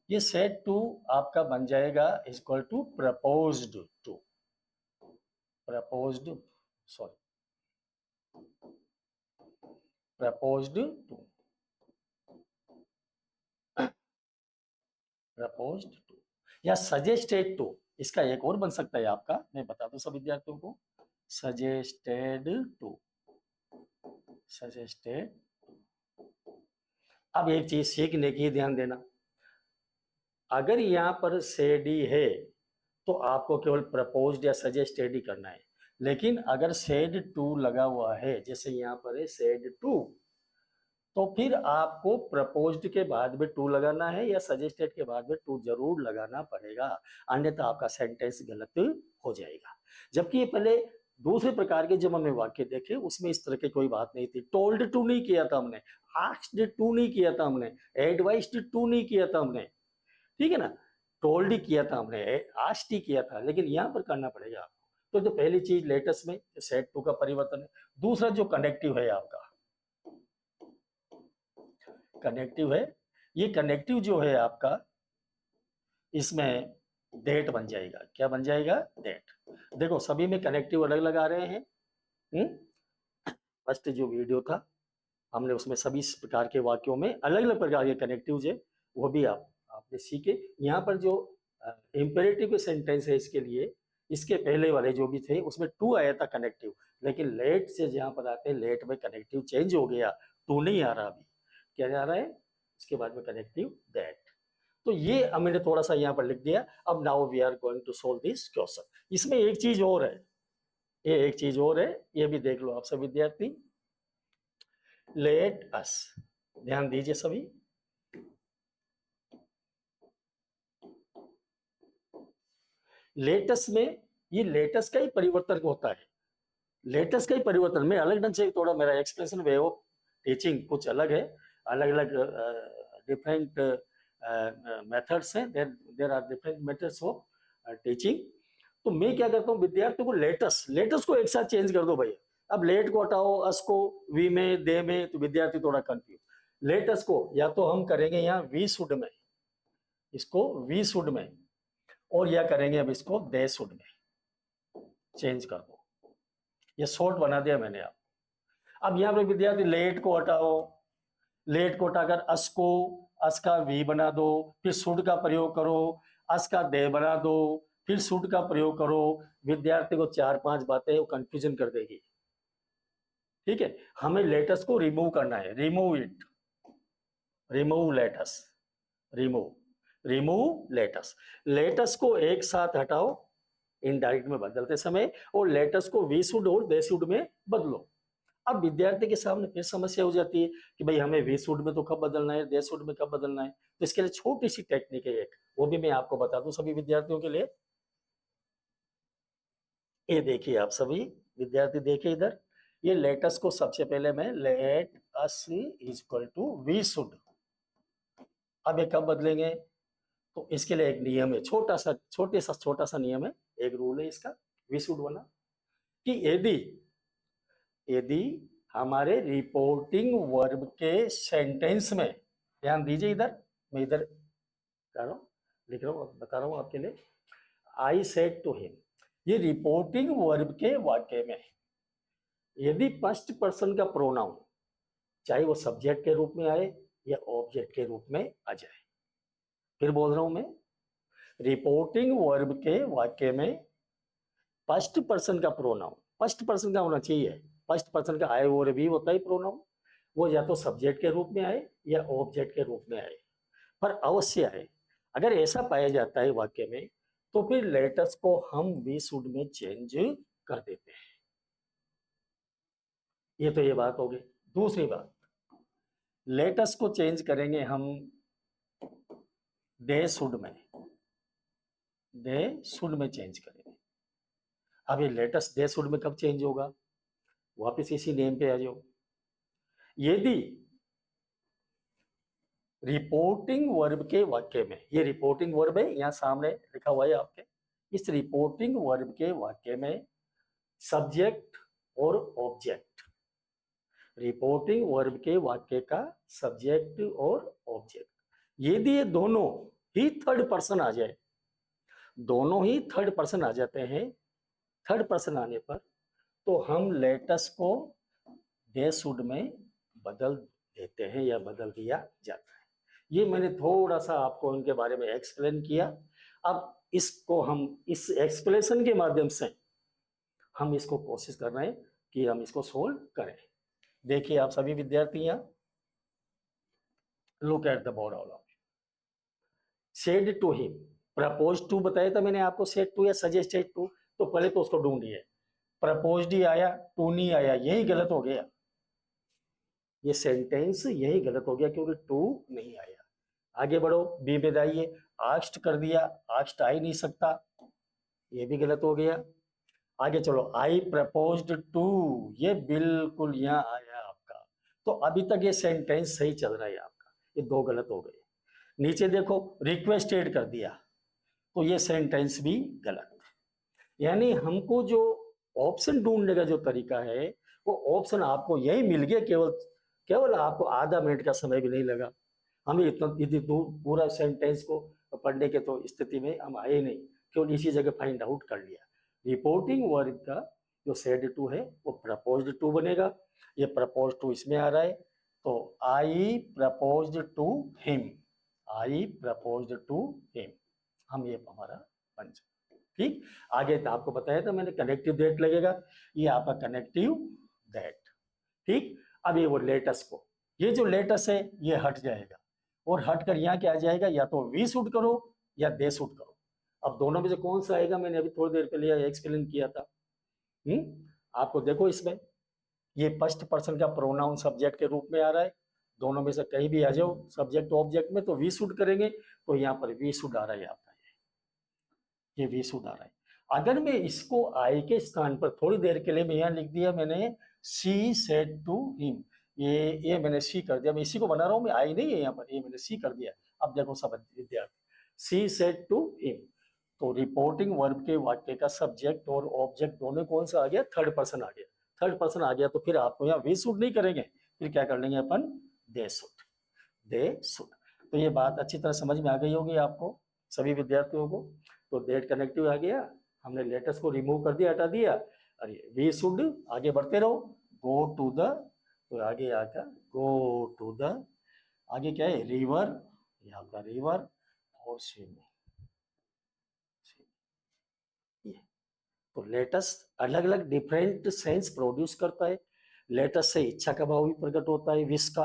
ये सेड टू आपका बन जाएगा equal to proposed to, proposed, sorry, proposed to, proposed to या सजेस्टेड टू, इसका एक और बन सकता है आपका, मैं बता दूं सब विद्यार्थियों को, सजेस्टेड टू, सजेस्टेड। अब एक चीज सीखने की ध्यान देना, अगर यहाँ पर सेडी है तो आपको केवल प्रपोज्ड या सजेस्टेड ही करना है, लेकिन अगर सेड टू लगा हुआ है, जैसे यहाँ पर है सेड टू, तो फिर आपको प्रपोज्ड के बाद में टू लगाना है या सजेस्टेड के बाद में टू जरूर लगाना पड़ेगा, अन्यथा आपका सेंटेंस गलत हो जाएगा। जबकि ये पहले दूसरे प्रकार के जब हमने वाक्य देखे उसमें इस तरह की कोई बात नहीं थी, टोल्ड टू नहीं किया था हमने, आस्क्ड टू नहीं किया था हमने, एडवाइस्ड टू नहीं किया था हमने, ठीक है ना, टोल्ड ही किया था हमने, आस्क्ड ही किया था, लेकिन यहाँ पर करना पड़ेगा आपको। तो पहली चीज लेटेस्ट में सेट टू का परिवर्तन है। दूसरा जो कनेक्टिव है आपका, कनेक्टिव है, ये कनेक्टिव जो है आपका, इसमें डेट बन जाएगा, क्या बन जाएगा, डेट। देखो सभी में कनेक्टिव अलग अलग आ रहे हैं। फर्स्ट जो वीडियो था हमने उसमें सभी इस प्रकार के वाक्यों में अलग अलग प्रकार के कनेक्टिव है, वो भी आपने सीखे। यहाँ पर जो इम्पेरेटिव के सेंटेंस है इसके लिए, इसके पहले वाले जो भी थे उसमें टू आया था कनेक्टिव, लेकिन लेट से जहाँ पर आते हैं लेट में कनेक्टिव चेंज हो गया, टू नहीं आ रहा, अभी क्या आ रहा है, इसके बाद में कनेक्टिव दैट। तो ये हमने थोड़ा सा यहाँ पर लिख दिया। अब now we are going to solve this question. इसमें एक चीज और है, ये एक चीज और है, ये भी देख लो आप सब विद्यार्थी, लेट अस, ध्यान दीजिए सभी, लेटस में ये लेटस का ही परिवर्तन होता है, लेटस का ही परिवर्तन में अलग ढंग से, थोड़ा मेरा एक्सप्लेनेशन वे ऑफ टीचिंग कुछ अलग है, अलग अलग डिफरेंट मेथड्स हैं, there are different methods of teaching. तो मैं क्या करता हूँ, विद्यार्थियों को लेटस, लेटस को एक साथ चेंज कर दो भैया, अब लेट को हटाओ, अस को वी में, दे में, तो विद्यार्थी थोड़ा कंफ्यूज। लेटस को या तो हम करेंगे यहाँ वी शुड में, इसको वी शुड में, और या करेंगे अब इसको दे शुड में, चेंज कर दो, ये शॉर्ट बना दिया मैंने। अब यहाँ पे विद्यार्थी लेट को हटाओ, लेट को हटाकर अस को, अस का वी बना दो, फिर शुड का प्रयोग करो, अस का दे बना दो, फिर शुड का प्रयोग करो, विद्यार्थी को चार पांच बातें वो कंफ्यूजन कर देगी, ठीक है। हमें लेटस को रिमूव करना है, remove it, remove let's, remove, remove let's, let's को एक साथ हटाओ इनडायरेक्ट में बदलते समय, और लेटस को वी शुड और दे शुड में बदलो। अब विद्यार्थी के सामने फिर समस्या हो जाती है कि भाई हमें वी शुड में तो कब बदलना है, दे शुड में कब बदलना है। तो इसके लिए छोटी सी टेक्निक है एक, वो भी मैं आपको बता दूं सभी विद्यार्थियों के लिए। ये देखिए आप सभी विद्यार्थी, देखिए इधर, ये लेटस को सबसे पहले मैं let us equal to we should, अब ये कब बदलेंगे, तो इसके लिए एक नियम है, छोटा सा नियम है, एक रूल है इसका, वी शुड वाला, कि यदि यदि हमारे रिपोर्टिंग वर्ब के सेंटेंस में, ध्यान दीजिए इधर, मैं इधर कर रहा हूँ, लिख रहा हूँ, बता रहा हूँ आपके लिए, आई सेड टू हिम, ये रिपोर्टिंग वर्ब के वाक्य में यदि फर्स्ट पर्सन का प्रोनाउन, चाहे वो सब्जेक्ट के रूप में आए या ऑब्जेक्ट के रूप में आ जाए, फिर बोल रहा हूं मैं, रिपोर्टिंग वर्ब के वाक्य में फर्स्ट पर्सन का प्रोनाउन, फर्स्ट पर्सन का होना चाहिए, फर्स्ट पर्सन का आए और भी होता है प्रोनाउन, वो या तो सब्जेक्ट के रूप में आए या ऑब्जेक्ट के रूप में आए, पर अवश्य आए। अगर ऐसा पाया जाता है वाक्य में, तो फिर लेटस को हम वी शुड में चेंज कर देते हैं। ये तो ये बात होगी। दूसरी बात, लेटस को चेंज करेंगे हम दे शुड में, दे शुड में चेंज करेंगे। अब ये लेटस दे शुड में कब चेंज होगा? वापस इसी नेम पे आ जाओ। यदि रिपोर्टिंग वर्ब के वाक्य में, ये रिपोर्टिंग वर्ब है यहाँ सामने लिखा हुआ है आपके, इस रिपोर्टिंग वर्ब के वाक्य में सब्जेक्ट और ऑब्जेक्ट, रिपोर्टिंग वर्ब के वाक्य का सब्जेक्ट और ऑब्जेक्ट, यदि ये दोनों ही थर्ड पर्सन आ जाए, दोनों ही थर्ड पर्सन आ जाते हैं, थर्ड पर्सन आने पर तो हम लेटस को दे शुड में बदल देते हैं या बदल दिया जाता है। ये मैंने थोड़ा सा आपको इनके बारे में एक्सप्लेन किया। अब इसको हम इस एक्सप्लेनेशन के माध्यम से हम इसको कोशिश कर रहे हैं कि हम इसको सोल्व करें। देखिए आप सभी विद्यार्थी यहाँ, look at the board all of, said to him, propose to बताया था मैंने आपको, सेड टू या सजेस्टेड टू, तो पहले तो उसको ढूंढिए, प्रपोज्ड ही आया, टू नहीं आया, यही गलत हो गया, ये सेंटेंस यही गलत हो गया क्योंकि टू नहीं आया। आगे बढ़ो, बी में जाइए, आस्ट कर दिया, आस्ट आ ही नहीं सकता, ये भी गलत हो गया। आगे चलो, आई प्रपोज्ड टू, ये बिल्कुल यहाँ आया आपका, तो अभी तक ये सेंटेंस सही चल रहा है आपका, ये दो गलत हो गए। नीचे देखो, रिक्वेस्टेड कर दिया, तो ये सेंटेंस भी गलत। यानी हमको जो ऑप्शन ढूंढने का जो तरीका है, वो ऑप्शन आपको यही मिल गया, केवल केवल आपको आधा मिनट का समय भी नहीं लगा। हमें इतनी दूर पूरा सेंटेंस को पढ़ने के तो स्थिति में हम आए नहीं, केवल इसी जगह फाइंड आउट कर लिया। रिपोर्टिंग वर्ब का जो सेड टू है वो प्रपोज्ड टू बनेगा, ये प्रपोज टू इसमें आ रहा है, तो I proposed to him, I proposed to him, हम ये हमारा बन जाए। ठीक, आगे तो आपको बताया था मैंने, कनेक्टिव दैट लगेगा, ये आपका कनेक्टिव दैट। ठीक, अब ये वो लेटस को, ये जो लेटस है ये हट जाएगा, और हट कर यहाँ क्या आ जाएगा, या तो वी शूट करो या दे शूट करो। अब दोनों में से कौन सा आएगा, मैंने अभी थोड़ी देर पहले एक्सप्लेन किया था। आपको देखो इसमें, ये फर्स्ट पर्सन का प्रोनाउन सब्जेक्ट के रूप में आ रहा है, दोनों में से कहीं भी आ जाओ सब्जेक्ट ऑब्जेक्ट में, तो वी शूट करेंगे, तो यहाँ पर वी शूट आ रहा है आपका, ये वी शूट आ रहा है। अगर मैं इसको आई के स्थान पर थोड़ी देर के लिए मैं यहाँ लिख दिया मैंने, सी सेड टू हिम, ये मैंने सी कर दिया, मैं इसी को बना रहा हूँ, मैं आई नहीं है यहाँ पर, ये मैंने सी कर दिया। अब देखो सब विद्यार्थी, सी सेड टू हिम, तो रिपोर्टिंग वर्ब के वाक्य का सब्जेक्ट और ऑब्जेक्ट दोनों कौन सा आ गया, थर्ड पर्सन आ गया। थर्ड पर्सन आ गया तो फिर आपको यहाँ वी शूट नहीं करेंगे, फिर क्या कर लेंगे अपन, दे शूट, दे शूट। तो ये बात अच्छी तरह समझ में आ गई होगी आपको सभी विद्यार्थियों को। तो दैट कनेक्टिव आ गया, हमने लेटेस्ट को रिमूव कर दिया, हटा दिया, अरे वी शुड, आगे बढ़ते रहो, गो टू द, तो आगे आकर गो टू द, आगे क्या है, रिवर, यहाँ का रिवर, और स्विमिंग, ये तो लेटेस्ट अलग अलग डिफरेंट सेंस प्रोड्यूस करता है। लेटेस्ट से इच्छा का भाव भी प्रकट होता है, विश का,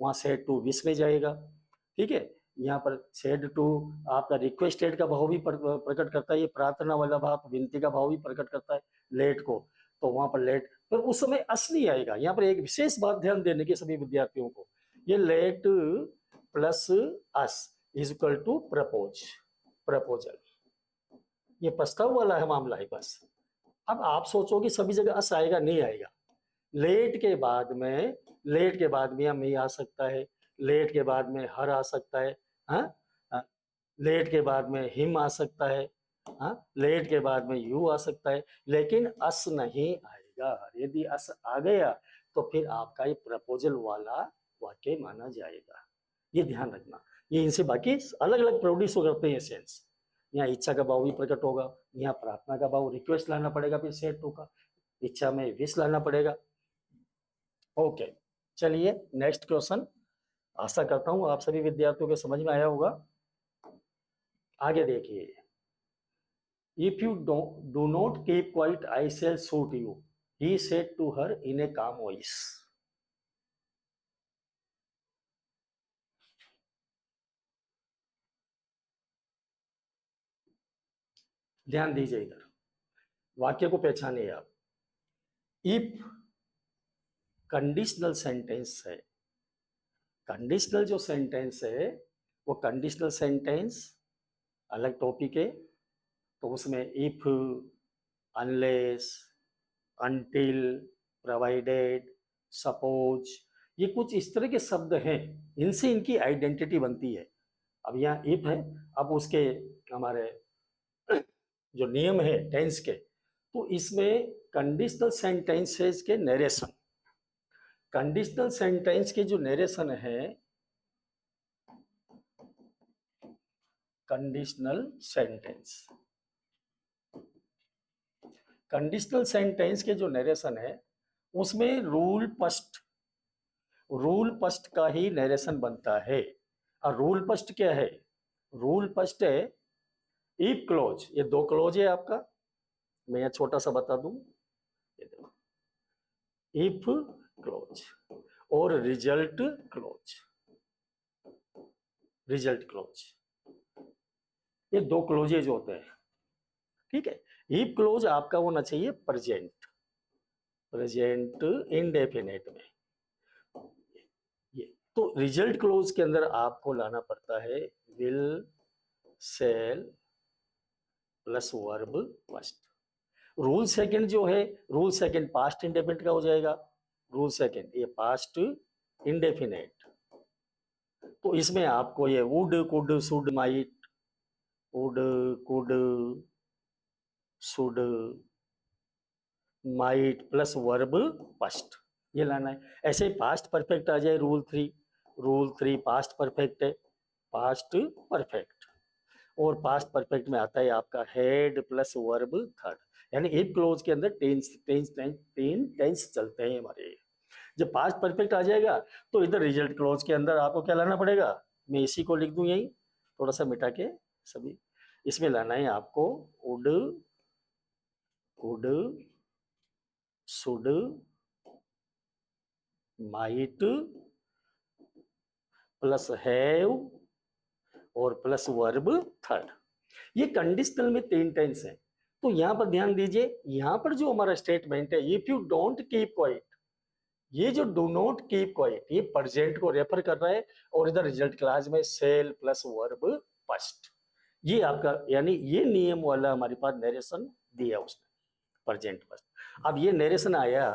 वहां सेड टू विश में जाएगा। ठीक है, यहाँ पर सेड टू आपका रिक्वेस्टेड का भाव भी प्रकट करता है, ये प्रार्थना वाला भाव, विनती का भाव भी प्रकट करता है लेट को, तो वहां पर लेट, पर उस समय असली आएगा। यहाँ पर एक विशेष बात ध्यान देने की सभी विद्यार्थियों को, ये let plus us is equal to propose, proposal, ये प्रस्ताव वाला है मामला है बस। अब आप सोचो कि सभी जगह अस आएगा, नहीं आएगा। लेट के बाद में, लेट के बाद में मी आ सकता है, लेट के बाद में हर आ सकता है, हाँ, लेट के बाद में हिम आ सकता है, हाँ, लेट के बाद में यू आ सकता है, लेकिन अस नहीं आएगा। यदि अस आ गया तो फिर आपका ये प्रपोजल वाला वाक्य माना जाएगा, ये ध्यान रखना। ये इनसे बाकी अलग अलग प्रोड्यूस करते हैं सेंस, यहाँ इच्छा का भाव भी प्रकट होगा, यहाँ प्रार्थना का भाव, रिक्वेस्ट लाना पड़ेगा, फिर सेट टू का, इच्छा में विश लाना पड़ेगा। ओके, चलिए नेक्स्ट क्वेश्चन, आशा करता हूं आप सभी विद्यार्थियों को समझ में आया होगा। आगे देखिए, if you do not keep quiet I shall shoot you, he said to her in a calm voice. ध्यान दीजिए इधर, वाक्य को पहचानिए आप। इफ कंडीशनल सेंटेंस है। कंडीशनल जो सेंटेंस है वो कंडीशनल सेंटेंस अलग टॉपिक है। तो उसमें if, unless, until, provided, suppose, ये कुछ इस तरह के शब्द हैं, इनसे इनकी आइडेंटिटी बनती है। अब यहाँ इफ है, अब उसके हमारे जो नियम है टेंस के, तो इसमें कंडीशनल सेंटेंसेस के नरेशन, कंडीशनल सेंटेंस के जो नरेशन है, कंडीशनल सेंटेंस, कंडीशनल सेंटेंस के जो नरेशन है उसमें रूल फर्स्ट का ही नरेशन बनता है। और रूल फर्स्ट क्या है? रूल फर्स्ट है इफ क्लोज, ये दो क्लोज है आपका, मैं यहाँ छोटा सा बता दूं, इफ क्लोज और रिजल्ट क्लोज, रिजल्ट क्लोज, ये दो क्लोजेज होते हैं। ठीक है, इफ क्लोज आपका होना चाहिए प्रेजेंट, प्रेजेंट इंडेफिनेट में। ये तो रिजल्ट क्लोज के अंदर आपको लाना पड़ता है will, shell plus verb first. Rule second जो है, रूल सेकंड पास्ट इंडेफिनेट का हो जाएगा। रूल सेकंड ये पास्ट इंडेफिनेट, तो इसमें आपको ये would, could, should, might, would, could, should, might plus verb first, ये लाना है। ऐसे ही पास्ट परफेक्ट आ जाए रूल थ्री पास्ट परफेक्ट है, पास्ट परफेक्ट। और पास्ट परफेक्ट में आता है आपका हेड प्लस वर्ब थर्ड, यानी इफ क्लोज के अंदर तीन टेंस चलते हैं हमारे। जब पास्ट परफेक्ट आ जाएगा तो इधर रिजल्ट क्लोज के अंदर आपको क्या लाना पड़ेगा, मैं इसी को लिख दूं यही, थोड़ा सा मिटा के सभी, इसमें लाना है आपको would, could, should, might plus have और प्लस वर्ब थर्ड। ये कंडीशनल में तीन टेंस है। तो यहां पर ध्यान दीजिए, यहां पर जो हमारा स्टेटमेंट है if you don't keep quiet, ये जो डू नॉट कीप क्वाइट ये प्रेजेंट को रेफर कर रहा है, और इधर रिजल्ट क्लास में सेल प्लस वर्ब फर्स्ट, ये आपका यानी ये नियम वाला हमारे पास नरेशन दिया उसने, प्रेजेंट फर्स्ट। अब ये नरेशन आया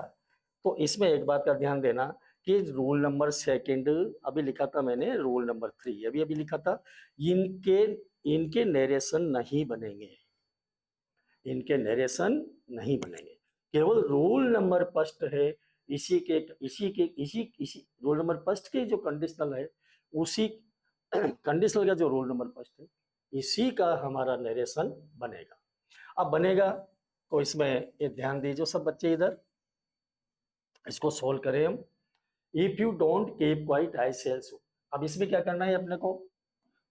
तो इसमें एक बात का ध्यान देना कि रूल नंबर सेकंड अभी लिखा था मैंने, रूल नंबर थ्री अभी अभी लिखा था, इनके इनके नरेशन नहीं बनेंगे, इनके नरेशन नहीं बनेंगे, केवल रूल नंबर फर्स्ट है, इसी रोल नंबर फर्स्ट के जो कंडीशनल है, उसी कंडीशनल का जो रोल नंबर फर्स्ट है, इसी का हमारा नरेशन बनेगा। अब बनेगा तो इसमें ये ध्यान दीजिए सब बच्चे, इधर इसको सोल्व करें हम। If you don't keep quiet I shall so, अब इसमें क्या करना है अपने को,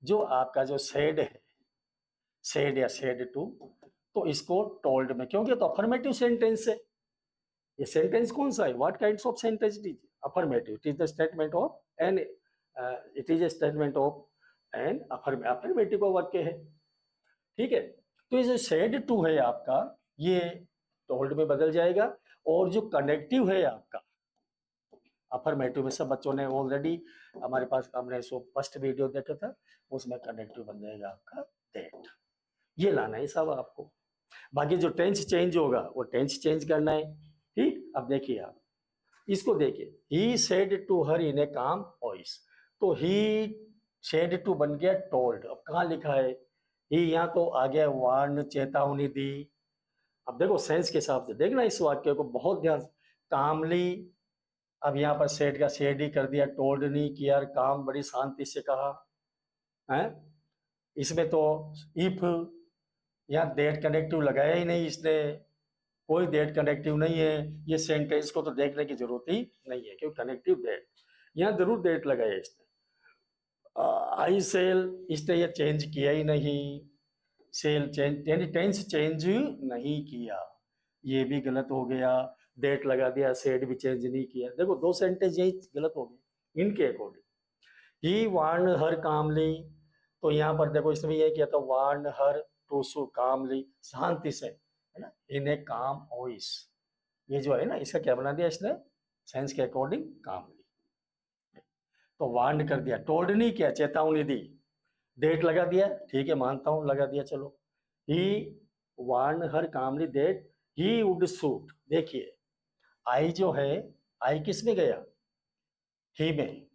जो आपका जो सेड है, सेड या सेड टू, तो इसको टोल्ड में, क्योंकि तो अफर्मेटिव सेंटेंस है, ये सेंटेंस कौन सा है, what kinds of sentence it is, affirmative, it is the statement of an, it is a statement of an affirmative का वाक्य है। ठीक है, तो ये जो सेड टू है आपका, ये टोल्ड में बदल जाएगा, और जो कनेक्टिव है आपका अफर्मेटिव में, सब बच्चों ने ऑलरेडी हमारे पास, हमने सो फर्स्ट वीडियो देखा था, उसमें कनेक्टिव बन जाएगा आपका दैट, ये लाना है सब आपको। बाकी जो टेंस चेंज होगा वो टेंस चेंज करना है। ठीक, अब देखिए आप इसको देखिए, ही said to her in a calm voice, तो ही सेड टू बन गया टोल्ड, अब कहाँ लिखा है ही, यहाँ तो आ गया वार्न, चेतावनी दी। अब देखो सेंस के हिसाब से देखना इस वाक्य को बहुत ध्यान से, कामली, अब यहाँ पर सेड का सेड ही कर दिया, टोल्ड नहीं किया, काम बड़ी शांति से कहा है। इसमें तो इफ, यहाँ दैट कनेक्टिव लगाया ही नहीं इसने, कोई दैट कनेक्टिव नहीं है, ये सेंटेंस को तो देखने की जरूरत ही नहीं है क्योंकि कनेक्टिव दैट, यहाँ जरूर दैट लगाया इसने। आई सेल, इसने ये चेंज किया ही नहीं, सेल चेंज यानी टेंस चेंज नहीं किया, ये भी गलत हो गया, दैट लगा दिया, सेड भी चेंज नहीं किया, देखो दो सेंटेंस यही गलत हो गए इनके अकॉर्डिंग। ही वार्न हर कामली, तो यहाँ पर देखो इसने ये किया था, वार्न हर टू सु कामली, शांति से, है ना, इन ए काम वॉइस, ये जो है ना इसका क्या बना दिया इसने, सेंस के अकॉर्डिंग कामली। तो वार्न कर दिया, टोल्ड नहीं किया, चेतावनी दी। डेट लगा दिया, ठीक है मानता हूं लगा दिया, चलो। He warned her calmly that he would shoot. देखिए आई जो है, आई किस में गया, ही में।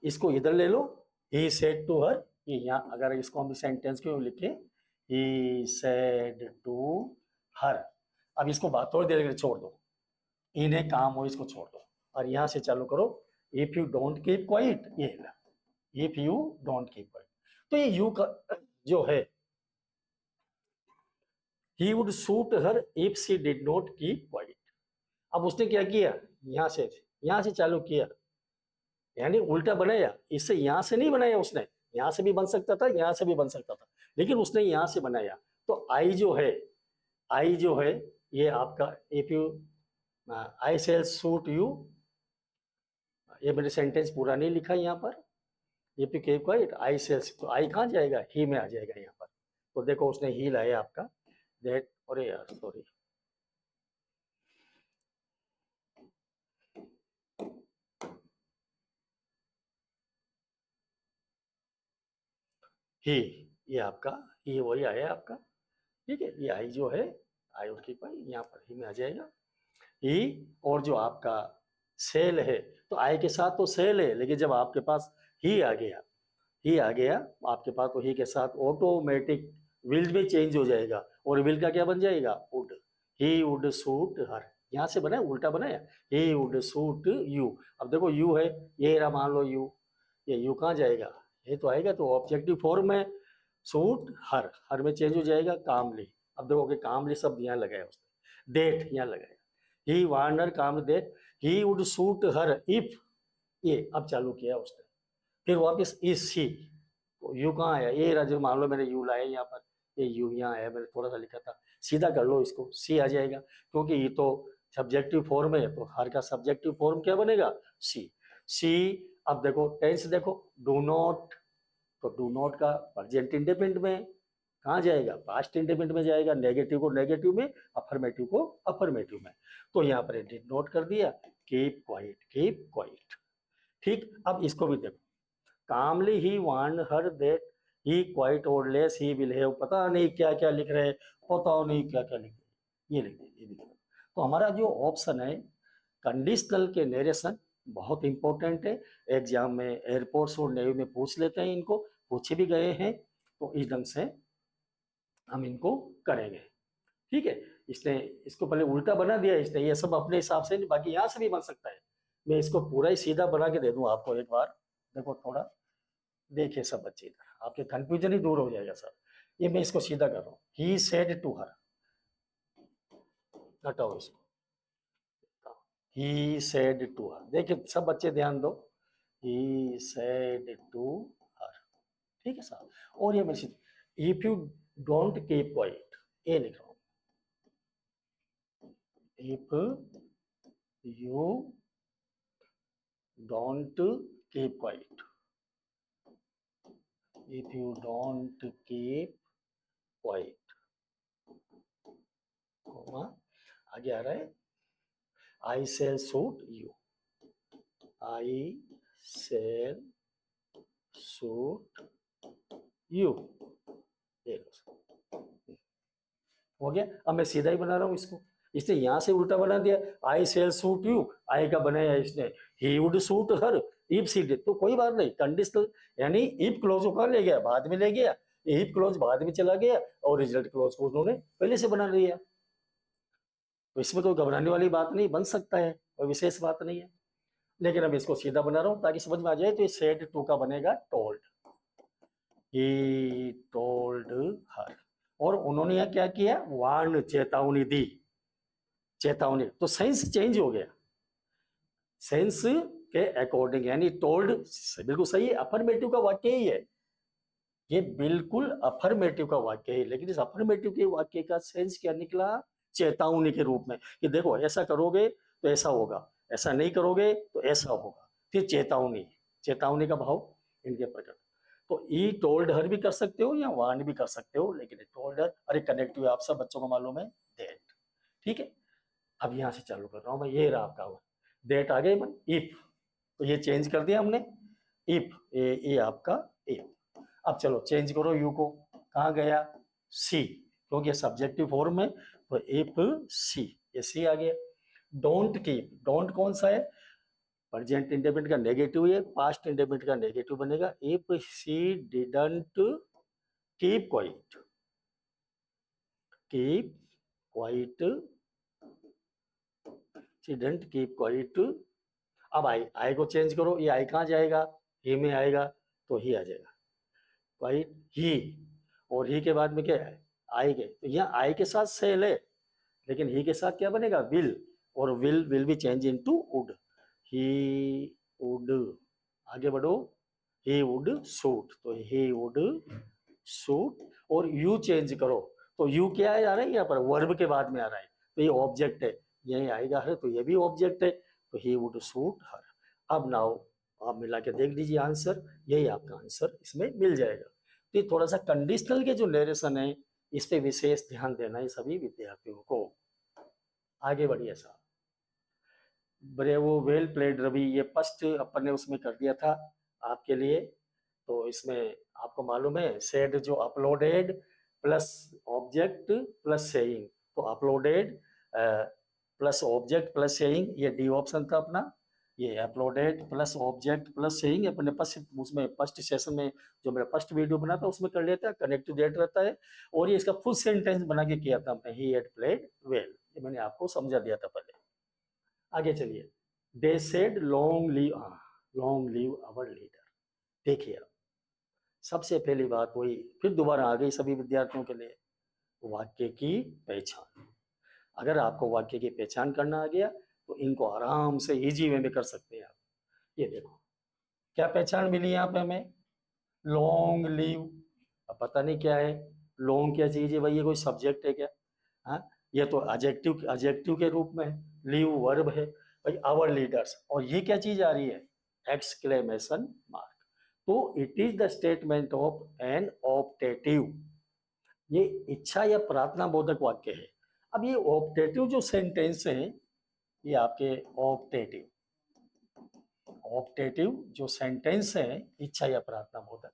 इसको इधर ले लो, ही सेड टू हर, ये यहाँ अगर इसको हम सेंटेंस क्यों लिखे, ही सेड टू हर। अब इसको बात थोड़ी देर के लिए छोड़ दो, इन्हें काम हो इसको छोड़ दो और यहां से चालू करो। If you don't keep quiet, ये if you don't keep quiet, तो ये यू का जो है, he would shoot her if she did not keep quiet. अब उसने क्या किया, यहां से चालू किया, यानी उल्टा बनाया, इससे यहां से नहीं बनाया उसने, यहां से भी बन सकता था, यहां से भी बन सकता था, लेकिन उसने यहां से बनाया। तो आई जो है, आई जो है ये आपका, if you I shall suit you, ये मैंने सेंटेंस पूरा नहीं लिखा यहाँ पर। If you keep quiet I sells, तो आई कहाँ जाएगा, ही में आ जाएगा यहाँ पर। तो देखो उसने ही लाया आपका दैट, अरे यार सॉरी, ही, ये आपका ही वही आया आपका, ठीक है। ये आई जो है, आई और कीप आई यहाँ पर ही में आ जाएगा ही। और जो आपका सेल है, तो आई के साथ तो सेल है, लेकिन जब आपके पास ही आ गया, ही आ गया आपके पास, तो ही के साथ ऑटोमेटिक विल भी चेंज हो जाएगा, और विल का क्या बन जाएगा, वुड। ही वुड सूट हर, यहां से बनाया उल्टा बनाया, ही वुड सूट यू। अब देखो यू है, ये रहा मान लो यू, ये यू कहाँ जाएगा, ये तो आएगा, तो ऑब्जेक्टिव फॉर्म में सूट हर में चेंज हो जाएगा कामली। अब देखो कि कामली शब्द यहाँ लगाया उसने, डेट यहाँ लगाया, he warned her come that, he would suit her if, ये अब चालू किया उसने। फिर वापस इज सी, तो यू कहाँ आया, ये रहा, जो मान लो मैंने यू लाया यहाँ पर, ये यू यहाँ आया, मैंने थोड़ा सा लिखा था, सीधा कर लो इसको, सी आ जाएगा, क्योंकि ये तो सब्जेक्टिव फॉर्म है, तो हर का सब्जेक्टिव फॉर्म क्या बनेगा, सी। सी, अब देखो टेंस देखो, डू नॉट, तो डू नॉट का प्रेजेंट इंडेफिनिट में कहाँ जाएगा, पास्ट इंडेफिनिट में जाएगा, नेगेटिव को नेगेटिव में, अफर्मेटिव को अफर्मेटिव में। तो यहाँ पर डिड नॉट कर दिया, कीप क्वाइट, कीप क्वाइट। ठीक, अब इसको भी देखो, calmly he warned her that he quite or less he will have, पता नहीं क्या क्या लिख रहे हैं, पता नहीं क्या क्या लिख रहे हैं, ये लिख रहे, ये लिख रहे। तो हमारा जो ऑप्शन है कंडीशनल के नरेशन, बहुत इंपॉर्टेंट है, एग्जाम में एयरपोर्ट्स और नेवी में पूछ लेते हैं, इनको पूछे भी गए हैं, तो इस ढंग से हम इनको करेंगे। ठीक है, इसने इसको पहले उल्टा बना दिया इसने, ये सब अपने हिसाब से, बाकी यहाँ से भी बन सकता है। मैं इसको पूरा ही सीधा बना के दे दूं आपको एक बार, देखो थोड़ा देखिए सब बच्चे इधर, आपके कंफ्यूजन ही दूर हो जाएगा सर। ये मैं इसको सीधा कर रहा हूँ, ही सेड टू हर, हटाओ इसको, ही सेड टू हर, देखिए सब बच्चे ध्यान दो, ही सेड टू हर, ठीक है सर। और ये मैं if you don't keep quiet, ये लिख रहा हूँ, if you don't keep quiet, if you don't keep quiet, आगे आ रहा है, I shall suit you, I shall suit you, हो गया। अब मैं सीधा ही बना रहा हूँ इसको, इसने यहां से उल्टा बना दिया, I shall suit you, I का बनाया इसने he would suit her if she did, तो कोई बात नहीं, कंडीशनल, यानी इफ क्लोज को कहाँ ले गया, बाद में ले गया, इफ क्लोज बाद में चला गया, और रिजल्ट क्लोज को उन्होंने पहले से बना लिया। तो इसमें कोई घबराने वाली बात नहीं, बन सकता है, कोई विशेष बात नहीं है। लेकिन अब इसको सीधा बना रहा हूँ ताकि समझ में आ जाए, तो ये सेड टू का बनेगा टोल्ड, ही टोल्ड हर, और उन्होंने यहाँ क्या किया, वार्न, चेतावनी दी, चेतावनी, तो सेंस चेंज हो गया, सेंस के अकॉर्डिंग, यानी टोल्ड बिल्कुल सही है, अफर्मेटिव का वाक्य ही है, ये बिल्कुल अफर्मेटिव का वाक्य है, लेकिन इस अफर्मेटिव के वाक्य का सेंस क्या निकला, चेतावनी के रूप में, कि देखो ऐसा करोगे तो ऐसा होगा, ऐसा नहीं करोगे तो ऐसा होगा, फिर चेतावनी, चेतावनी का भाव इनके प्रकट। तो ई टोल्ड हर भी कर सकते हो या वार्न भी कर सकते हो, लेकिन टोल्ड हर, अरे कनेक्टिव आप सब बच्चों को मालूम है, दैट, ठीक है। अब यहाँ से चालू कर रहा हूँ मैं, ये रहा आपका डेट आ गई मन इफ, तो ये चेंज कर दिया हमने इफ, ये आपका इफ। अब चलो चेंज करो यू को, कहाँ गया सी, क्योंकि ये सब्जेक्टिव फॉर्म में, तो इफ सी, ये सी आ गया। डोंट कीप, डोंट कौन सा है, प्रेजेंट इंडेफिनिट का नेगेटिव है, पास्ट इंडेफिनिट का नेगेटिव बनेगा। If she didn't keep quiet, keep quiet, she didn't keep quiet. अब आई को चेंज करो, ये आई कहाँ जाएगा, ही में आएगा, तो ही आ जाएगा क्वाइट ही, और ही के बाद में क्या है आई के, तो यहाँ आई के साथ सेल है, लेकिन ही के साथ क्या बनेगा विल, और will be change into would, he would, आगे बढ़ो, ही वुड सूट, तो ही वुड सूट, और यू चेंज करो, तो यू क्या है आ रहा है यहाँ पर वर्ब के बाद में आ रहा है, तो ये ऑब्जेक्ट है, यही आएगा है, तो ये भी ऑब्जेक्ट है, तो ही वुड सूट हर। अब नाउ आप मिला के देख लीजिए आंसर, यही आपका आंसर इसमें मिल जाएगा। तो ये थोड़ा सा कंडीशनल के जो नरेशन है, इस पे विशेष ध्यान देना है सभी विद्यार्थियों को। आगे बढ़िए साहब, ब्रेवो वेल प्लेड रवि, ये फर्स्ट अपन ने उसमें कर दिया था आपके लिए। तो इसमें आपको मालूम है सेड जो upbraided plus object plus saying, तो upbraided plus object plus saying, ये डी ऑप्शन था अपना। ये upbraided plus object plus saying अपने फर्स्ट उसमें फर्स्ट सेशन में जो मेरा फर्स्ट वीडियो बना था उसमें कर लिया था, कनेक्टिव डेट रहता है। और ये इसका फुल सेंटेंस बना के किया था हमने, ही हैड प्लेड वेल, ये मैंने आपको समझा दिया था पहले। आगे चलिए, they said long live, long live our leader. देखिए अब सबसे पहली बात वही फिर दोबारा आ गई सभी विद्यार्थियों के लिए, वाक्य की पहचान। अगर आपको वाक्य की पहचान करना आ गया तो इनको आराम से इजी वे में कर सकते हैं आप। ये देखो क्या पहचान मिली यहाँ पे हमें, लॉन्ग लीव। अब पता नहीं क्या है, लॉन्ग क्या चीज है भाई, ये कोई सब्जेक्ट है क्या, हाँ ये तो एडजेक्टिव एडजेक्टिव के रूप में है, लीव वर्ब है भाई, आवर लीडर्स, और ये क्या चीज आ रही है एक्सक्लेमेशन मार्क। तो it is the statement of an optative, ये इच्छा या प्रार्थना बोधक वाक्य है। अब ये ऑप्टेटिव जो सेंटेंस है, ये आपके ऑप्टेटिव, ऑप्टेटिव जो सेंटेंस है इच्छा या प्रार्थना बोधक,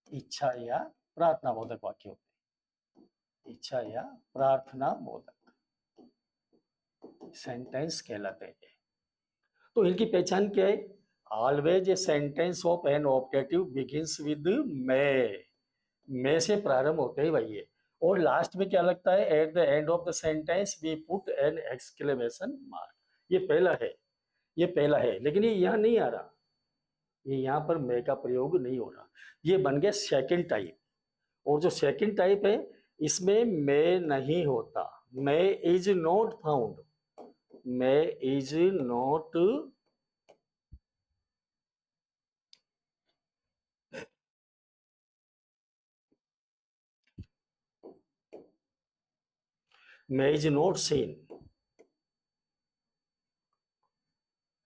इच्छा या प्रार्थना बोधक वाक्य होते हैं, इच्छा या प्रार्थना बोधक सेंटेंस कहलाते हैं। तो इनकी पहचान क्या है, always a sentence of an optative begins with may से प्रारंभ होते ही भाई ये, और लास्ट में क्या लगता है at the end of the sentence we put an exclamation mark. ये पहला है, ये पहला है, लेकिन ये यहाँ नहीं आ रहा, ये यहाँ पर मे का प्रयोग नहीं हो रहा, ये बन गया सेकंड टाइप। और जो सेकंड टाइप है इसमें मे नहीं होता, may is not found, may is not, may is not seen,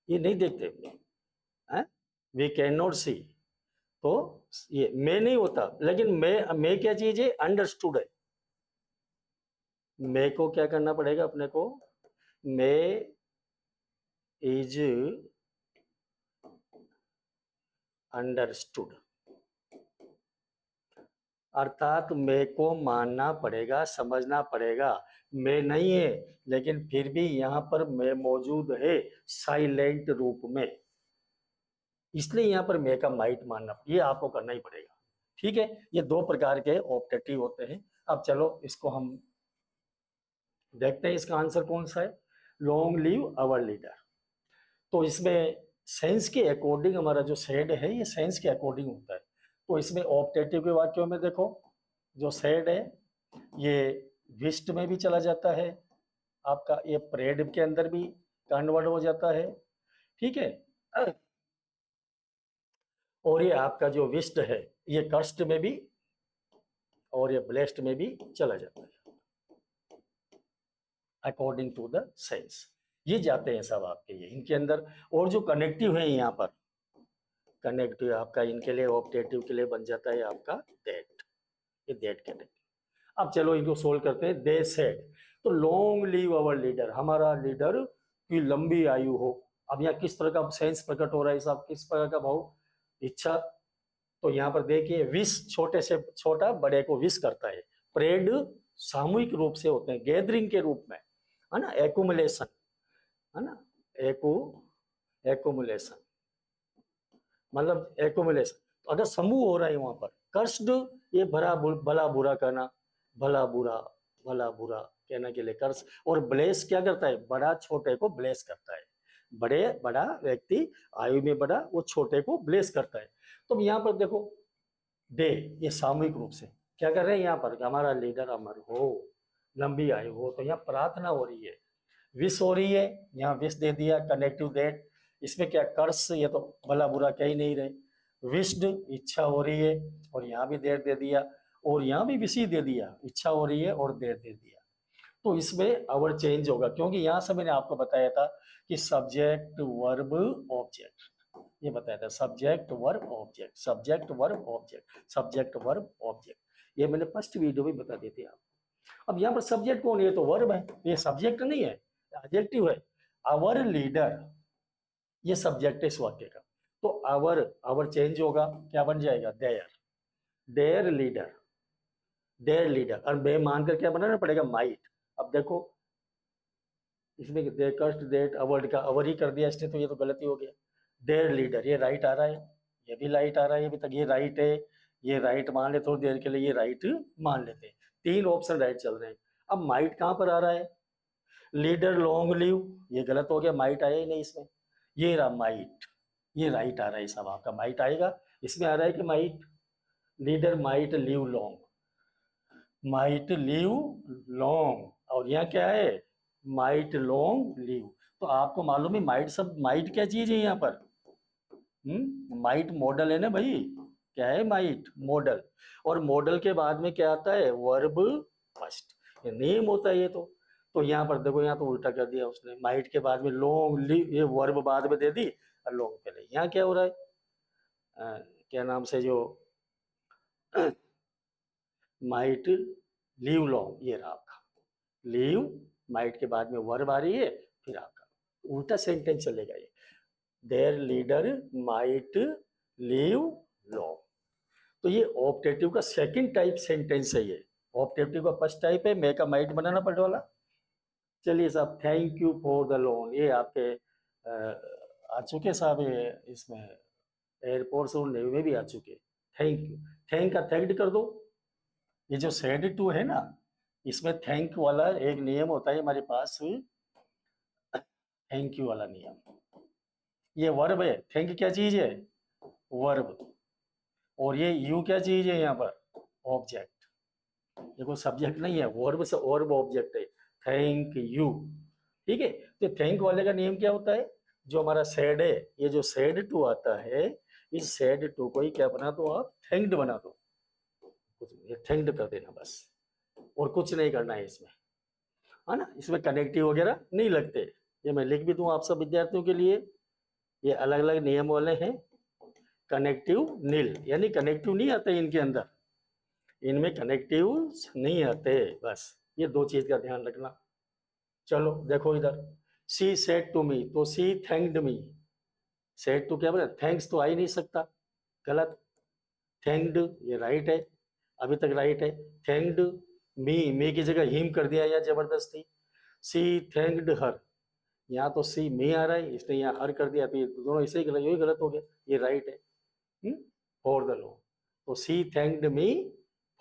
ये नहीं देखते हैं, वी कैन नॉट सी, तो ये मे नहीं होता, लेकिन मे क्या चीज है अंडरस्टूड है, मे को क्या करना पड़ेगा अपने को, मे इज अंडरस्टूड, अर्थात मे को मानना पड़ेगा, समझना पड़ेगा। मे नहीं है लेकिन फिर भी यहाँ पर मे मौजूद है साइलेंट रूप में, इसलिए यहाँ पर मे का माइट मानना ये आपको करना ही पड़ेगा। ठीक है, ये दो प्रकार के ऑप्टेटिव होते हैं। अब चलो इसको हम देखते हैं इसका आंसर कौन सा है, लॉन्ग लीव आवर लीडर। तो इसमें सेंस के अकॉर्डिंग हमारा जो सेड है ये सेंस के अकॉर्डिंग होता है। तो इसमें ऑप्टेटिव के वाक्यों में देखो जो सेड है ये विस्ट में भी चला जाता है, आपका ये प्रेड के अंदर भी कन्वर्ट हो जाता है, ठीक है। और ये आपका जो विस्ट है ये कर्स्ट में भी और ये ब्लेस्ड में भी चला जाता है अकॉर्डिंग टू द सेंस। ये जाते हैं सब आपके ये इनके अंदर। और जो कनेक्टिव है यहाँ पर कनेक्टिव आपका इनके लिए ऑप्टेटिव के लिए बन जाता है आपका दैट, ये दैट कनेक्टिव। अब चलो इनको सोल्व करते हैं। दे सेड, तो लॉन्ग लीव अवर लीडर, हमारा लीडर की लंबी आयु हो। अब यहाँ किस तरह का सेंस प्रकट हो रहा है साहब, किस प्रकार का भाव, इच्छा। तो यहाँ पर देखिए विश, छोटे से छोटा बड़े को विश करता है। प्रेड सामूहिक रूप से होते हैं, गैदरिंग के रूप में, है ना, एकुमुलेशन, है ना, एकु एकुमुलेशन मतलब एकुमुलेशन। तो अगर समूह हो रहा है वहां पर, कर्स्ड, ये भला बुरा कहना, भला बुरा, भला बुरा कहने के लिए कर्स। और ब्लेस क्या करता है, बड़ा छोटे को ब्लेस करता है। बड़ा व्यक्ति आयु में बड़ा, वो छोटे को ब्लेस करता है। तो यहाँ पर देखो दे, ये सामूहिक रूप से क्या कर रहे हैं यहाँ पर, हमारा लीडर अमर हो, लंबी आयु हो। तो यहाँ प्रार्थना हो रही है, विश हो रही है, यहाँ विश दे दिया, कनेक्टिव डेट। इसमें क्या कर्स, ये तो भला बुरा कह ही नहीं रहे। विश्ड, इच्छा हो रही है, और यहाँ भी देर दे दिया, और यहाँ भी विश ही दे दिया, इच्छा हो रही है और देर दे दिया। तो इसमें अवर चेंज होगा, क्योंकि यहाँ से मैंने आपको बताया था कि सब्जेक्ट वर्ब ऑब्जेक्ट, ये बताया था subject verb object, subject verb object, subject verb object. ये मैंने फर्स्ट वीडियो में बता दी थी आप। अब यहाँ पर सब्जेक्ट कौन है, ये तो वर्ब है, ये सब्जेक्ट नहीं है, एडजेक्टिव है। आवर लीडर, ये सब्जेक्ट है इस वाक्य का। तो आवर, आवर चेंज होगा, क्या बन जाएगा, their, their leader, their leader. और बे मानकर क्या बनाना पड़ेगा, माइट। अब देखो इसमें दे कस्ट देट अवर्ड का अवर ही कर दिया इसने, तो ये तो गलती हो गया। देयर लीडर, ये राइट आ रहा है, ये भी राइट आ रहा है, ये भी तक ये राइट है, ये राइट मान ले, थोड़ी देर के लिए ये राइट मान लेते हैं। तीन ऑप्शन राइट चल रहे हैं। अब माइट कहाँ पर आ रहा है, लीडर लॉन्ग लीव, ये गलत हो गया, माइट आया ही नहीं इसमें। ये रहा माइट, ये राइट आ रहा है सब आपका, माइट आएगा। इसमें आ रहा है कि might, leader might leave long, might leave long. और यहाँ क्या है, माइट लॉन्ग लीव। तो आपको मालूम है माइट, सब माइट क्या चीज है यहाँ पर, माइट मॉडल है ना भाई, क्या है माइट, मॉडल। और मॉडल के बाद में क्या आता है, वर्ब फर्स्ट, ये नेम होता है ये तो यहाँ पर देखो, यहाँ तो उल्टा कर दिया उसने, माइट के बाद में लॉन्ग लीव, ये वर्ब बाद में दे दी और लॉन्ग पहले। यहाँ क्या हो रहा है, क्या नाम से जो माइट लीव लॉन्ग, ये रहा आपका लीव, माइट के बाद में वर्ब आ रही है, फिर आपका उल्टा सेंटेंस चलेगा ये, there leader might leave long. तो ये ऑप्टेटिव का सेकंड टाइप सेंटेंस है ये। ऑप्टेटिव का फर्स्ट टाइप है मे का माइट बनाना पड़ने वाला। चलिए साहब, thank you for the loan, ये आपके आ चुके साहब, ये इसमें एयरपोर्ट और नेवी में भी आ चुके। थैंक यू, थैंक का थैंक्ड कर दो। ये जो सेड टू है ना, इसमें थैंक वाला एक नियम होता है हमारे पास, थैंक यू वाला नियम। ये वर्ब है, थैंक क्या चीज है, वर्ब। और ये यू क्या चीज है यहाँ पर, ऑब्जेक्ट। देखो सब्जेक्ट नहीं है, वर्ब से वर्ब ऑब्जेक्ट है, थैंक यू। ठीक है, तो थैंक वाले का नियम क्या होता है, जो हमारा सेड है, ये जो सेड टू आता है, इस सेड टू को ही क्या बना दो आप, थैंक्ड बना दो, कुछ थैंक्ड कर देना बस, और कुछ नहीं करना है इसमें, है ना। इसमें कनेक्टिव वगैरह नहीं लगते। ये मैं लिख भी दूं आप सब विद्यार्थियों के लिए, ये अलग अलग नियम वाले हैं। कनेक्टिव नील, यानी कनेक्टिव नहीं आते इनके अंदर, इनमें कनेक्टिव नहीं आते, बस ये दो चीज का ध्यान रखना। चलो देखो इधर, सी सेड टू मी, तो she thanked me, said to क्या बोला, थैंक्स तो आ ही नहीं सकता, गलत। थैंक्ड ये राइट है, अभी तक राइट है। थैंक्ड मी की जगह हिम कर दिया या जबरदस्ती। सी थैंक्ड हर, यहाँ तो सी मी आ रहा है, इसने यहाँ हर कर दिया, तो ये दोनों ऐसे ही गलत, यही गलत हो गया, ये राइट है। फॉर द लोन, तो she thanked me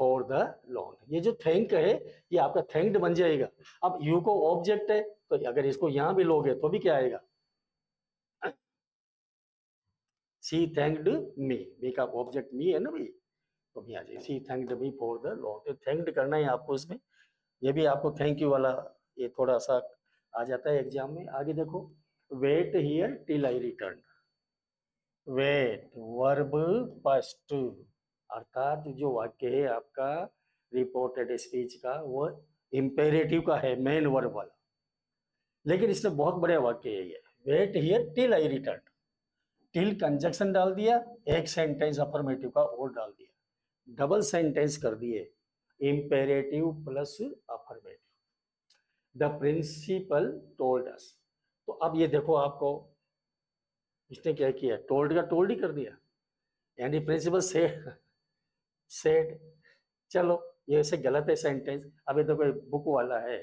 for the loan, ये जो थैंक है ये आपका थैंक्ड बन जाएगा। अब यू को ऑब्जेक्ट है, तो अगर इसको यहाँ भी लोगे तो भी क्या आएगा, सी थैंक्ड मी का ऑब्जेक्ट मी है ना भाई, तो भी आ जाएगा, she thanked me for the loan. तो थैंक्ड करना है आपको इसमें, ये भी आपको थैंक यू वाला ये थोड़ा सा आ जाता है एग्जाम में। आगे देखो, wait here till I return, wait verb first, अर्थात जो वाक्य है आपका रिपोर्टेड स्पीच का, वो इंपेरेटिव का है, मेन वर्ब वाला। लेकिन इसमें बहुत बड़े वाक्य है ये, wait here till I return, till conjunction डाल दिया, एक सेंटेंस अफर्मेटिव का और डाल दिया, डबल सेंटेंस कर दिए, imperative plus affirmative, the principal told us. तो अब ये देखो आपको इसने क्या किया, टोल्ड का टोल्ड ही कर दिया, यानी प्रिंसिपल सेड। चलो ये ऐसे गलत है सेंटेंस। अब ये तो कोई बुक वाला है,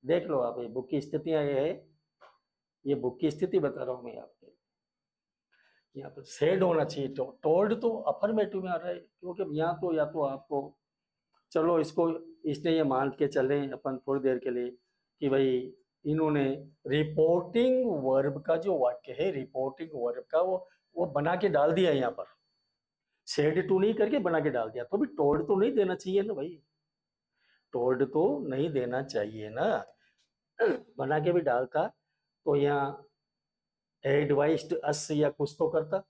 देख लो आप, ये बुक की स्थितियां ये है, ये बुक की स्थिति बता रहा हूं मैं आपको। यहाँ पर सेड होना चाहिए, तो टोल्ड तो अफर्मेटिव में आ रहा है, क्योंकि यहाँ तो या तो आपको, चलो इसको, इसने ये मान के चले अपन थोड़ी देर के लिए कि भाई इन्होंने रिपोर्टिंग वर्ब का जो वाक्य है, रिपोर्टिंग वर्ब का वो बना के डाल दिया यहाँ पर, सेड टू नहीं करके बना के डाल दिया, तो भी टोल्ड तो नहीं देना चाहिए ना भाई, टोल्ड तो नहीं देना चाहिए ना, बना के भी डालता तो यहाँ एडवाइस्ड अस या कुछ तो करता,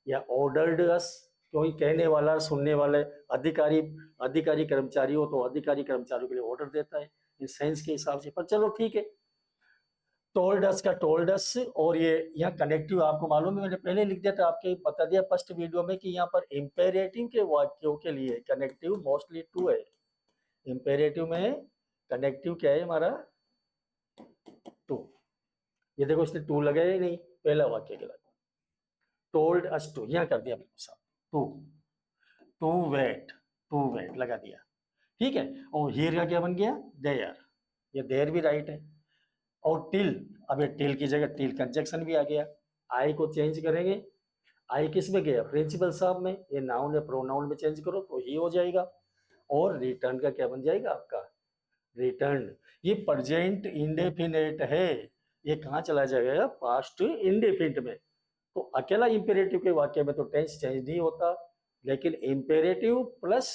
या ऑर्डर्ड अस, क्योंकि कहने वाला सुनने वाले अधिकारी, अधिकारी कर्मचारी हो तो अधिकारी कर्मचारियों के लिए ऑर्डर देता है इन सेंस के हिसाब से, पर चलो ठीक है। टोल्ड अस का टोल्ड अस, और ये यहाँ कनेक्टिव आपको मालूम है, मैंने पहले लिख दिया था, आपके बता दिया फर्स्ट वीडियो में कि यहाँ पर इंपेरेटिव के वाक्यों के लिए कनेक्टिव मोस्टली टू है। इंपेरेटिव में कनेक्टिव क्या है हमारा, टू। ये देखो इसने टू लगाया ही नहीं, पहला वाक्य के लगा, टोल्ड अस टू, यहाँ कर दिया बिल्कुल साफ, टू, टू वेट लगा दिया, ठीक है। और हियर का क्या बन गया, देयर, ये देयर भी राइट है। और टिल, अब ये टिल की जगह टिल कंजक्शन भी आ गया, आई को चेंज करेंगे, आई किस में गया, प्रिंसिपल साहब में, ये नाउन या प्रोनाउन में चेंज करो तो ही हो जाएगा। और रिटर्न का क्या बन जाएगा आपका, रिटर्न, ये प्रेजेंट इंडेफिनेट है, ये कहाँ चला जाएगा, पास्ट इंडेफिनिट में। तो अकेला इंपेरेटिव के वाक्य में तो टेंस चेंज नहीं होता, लेकिन इंपेरेटिव प्लस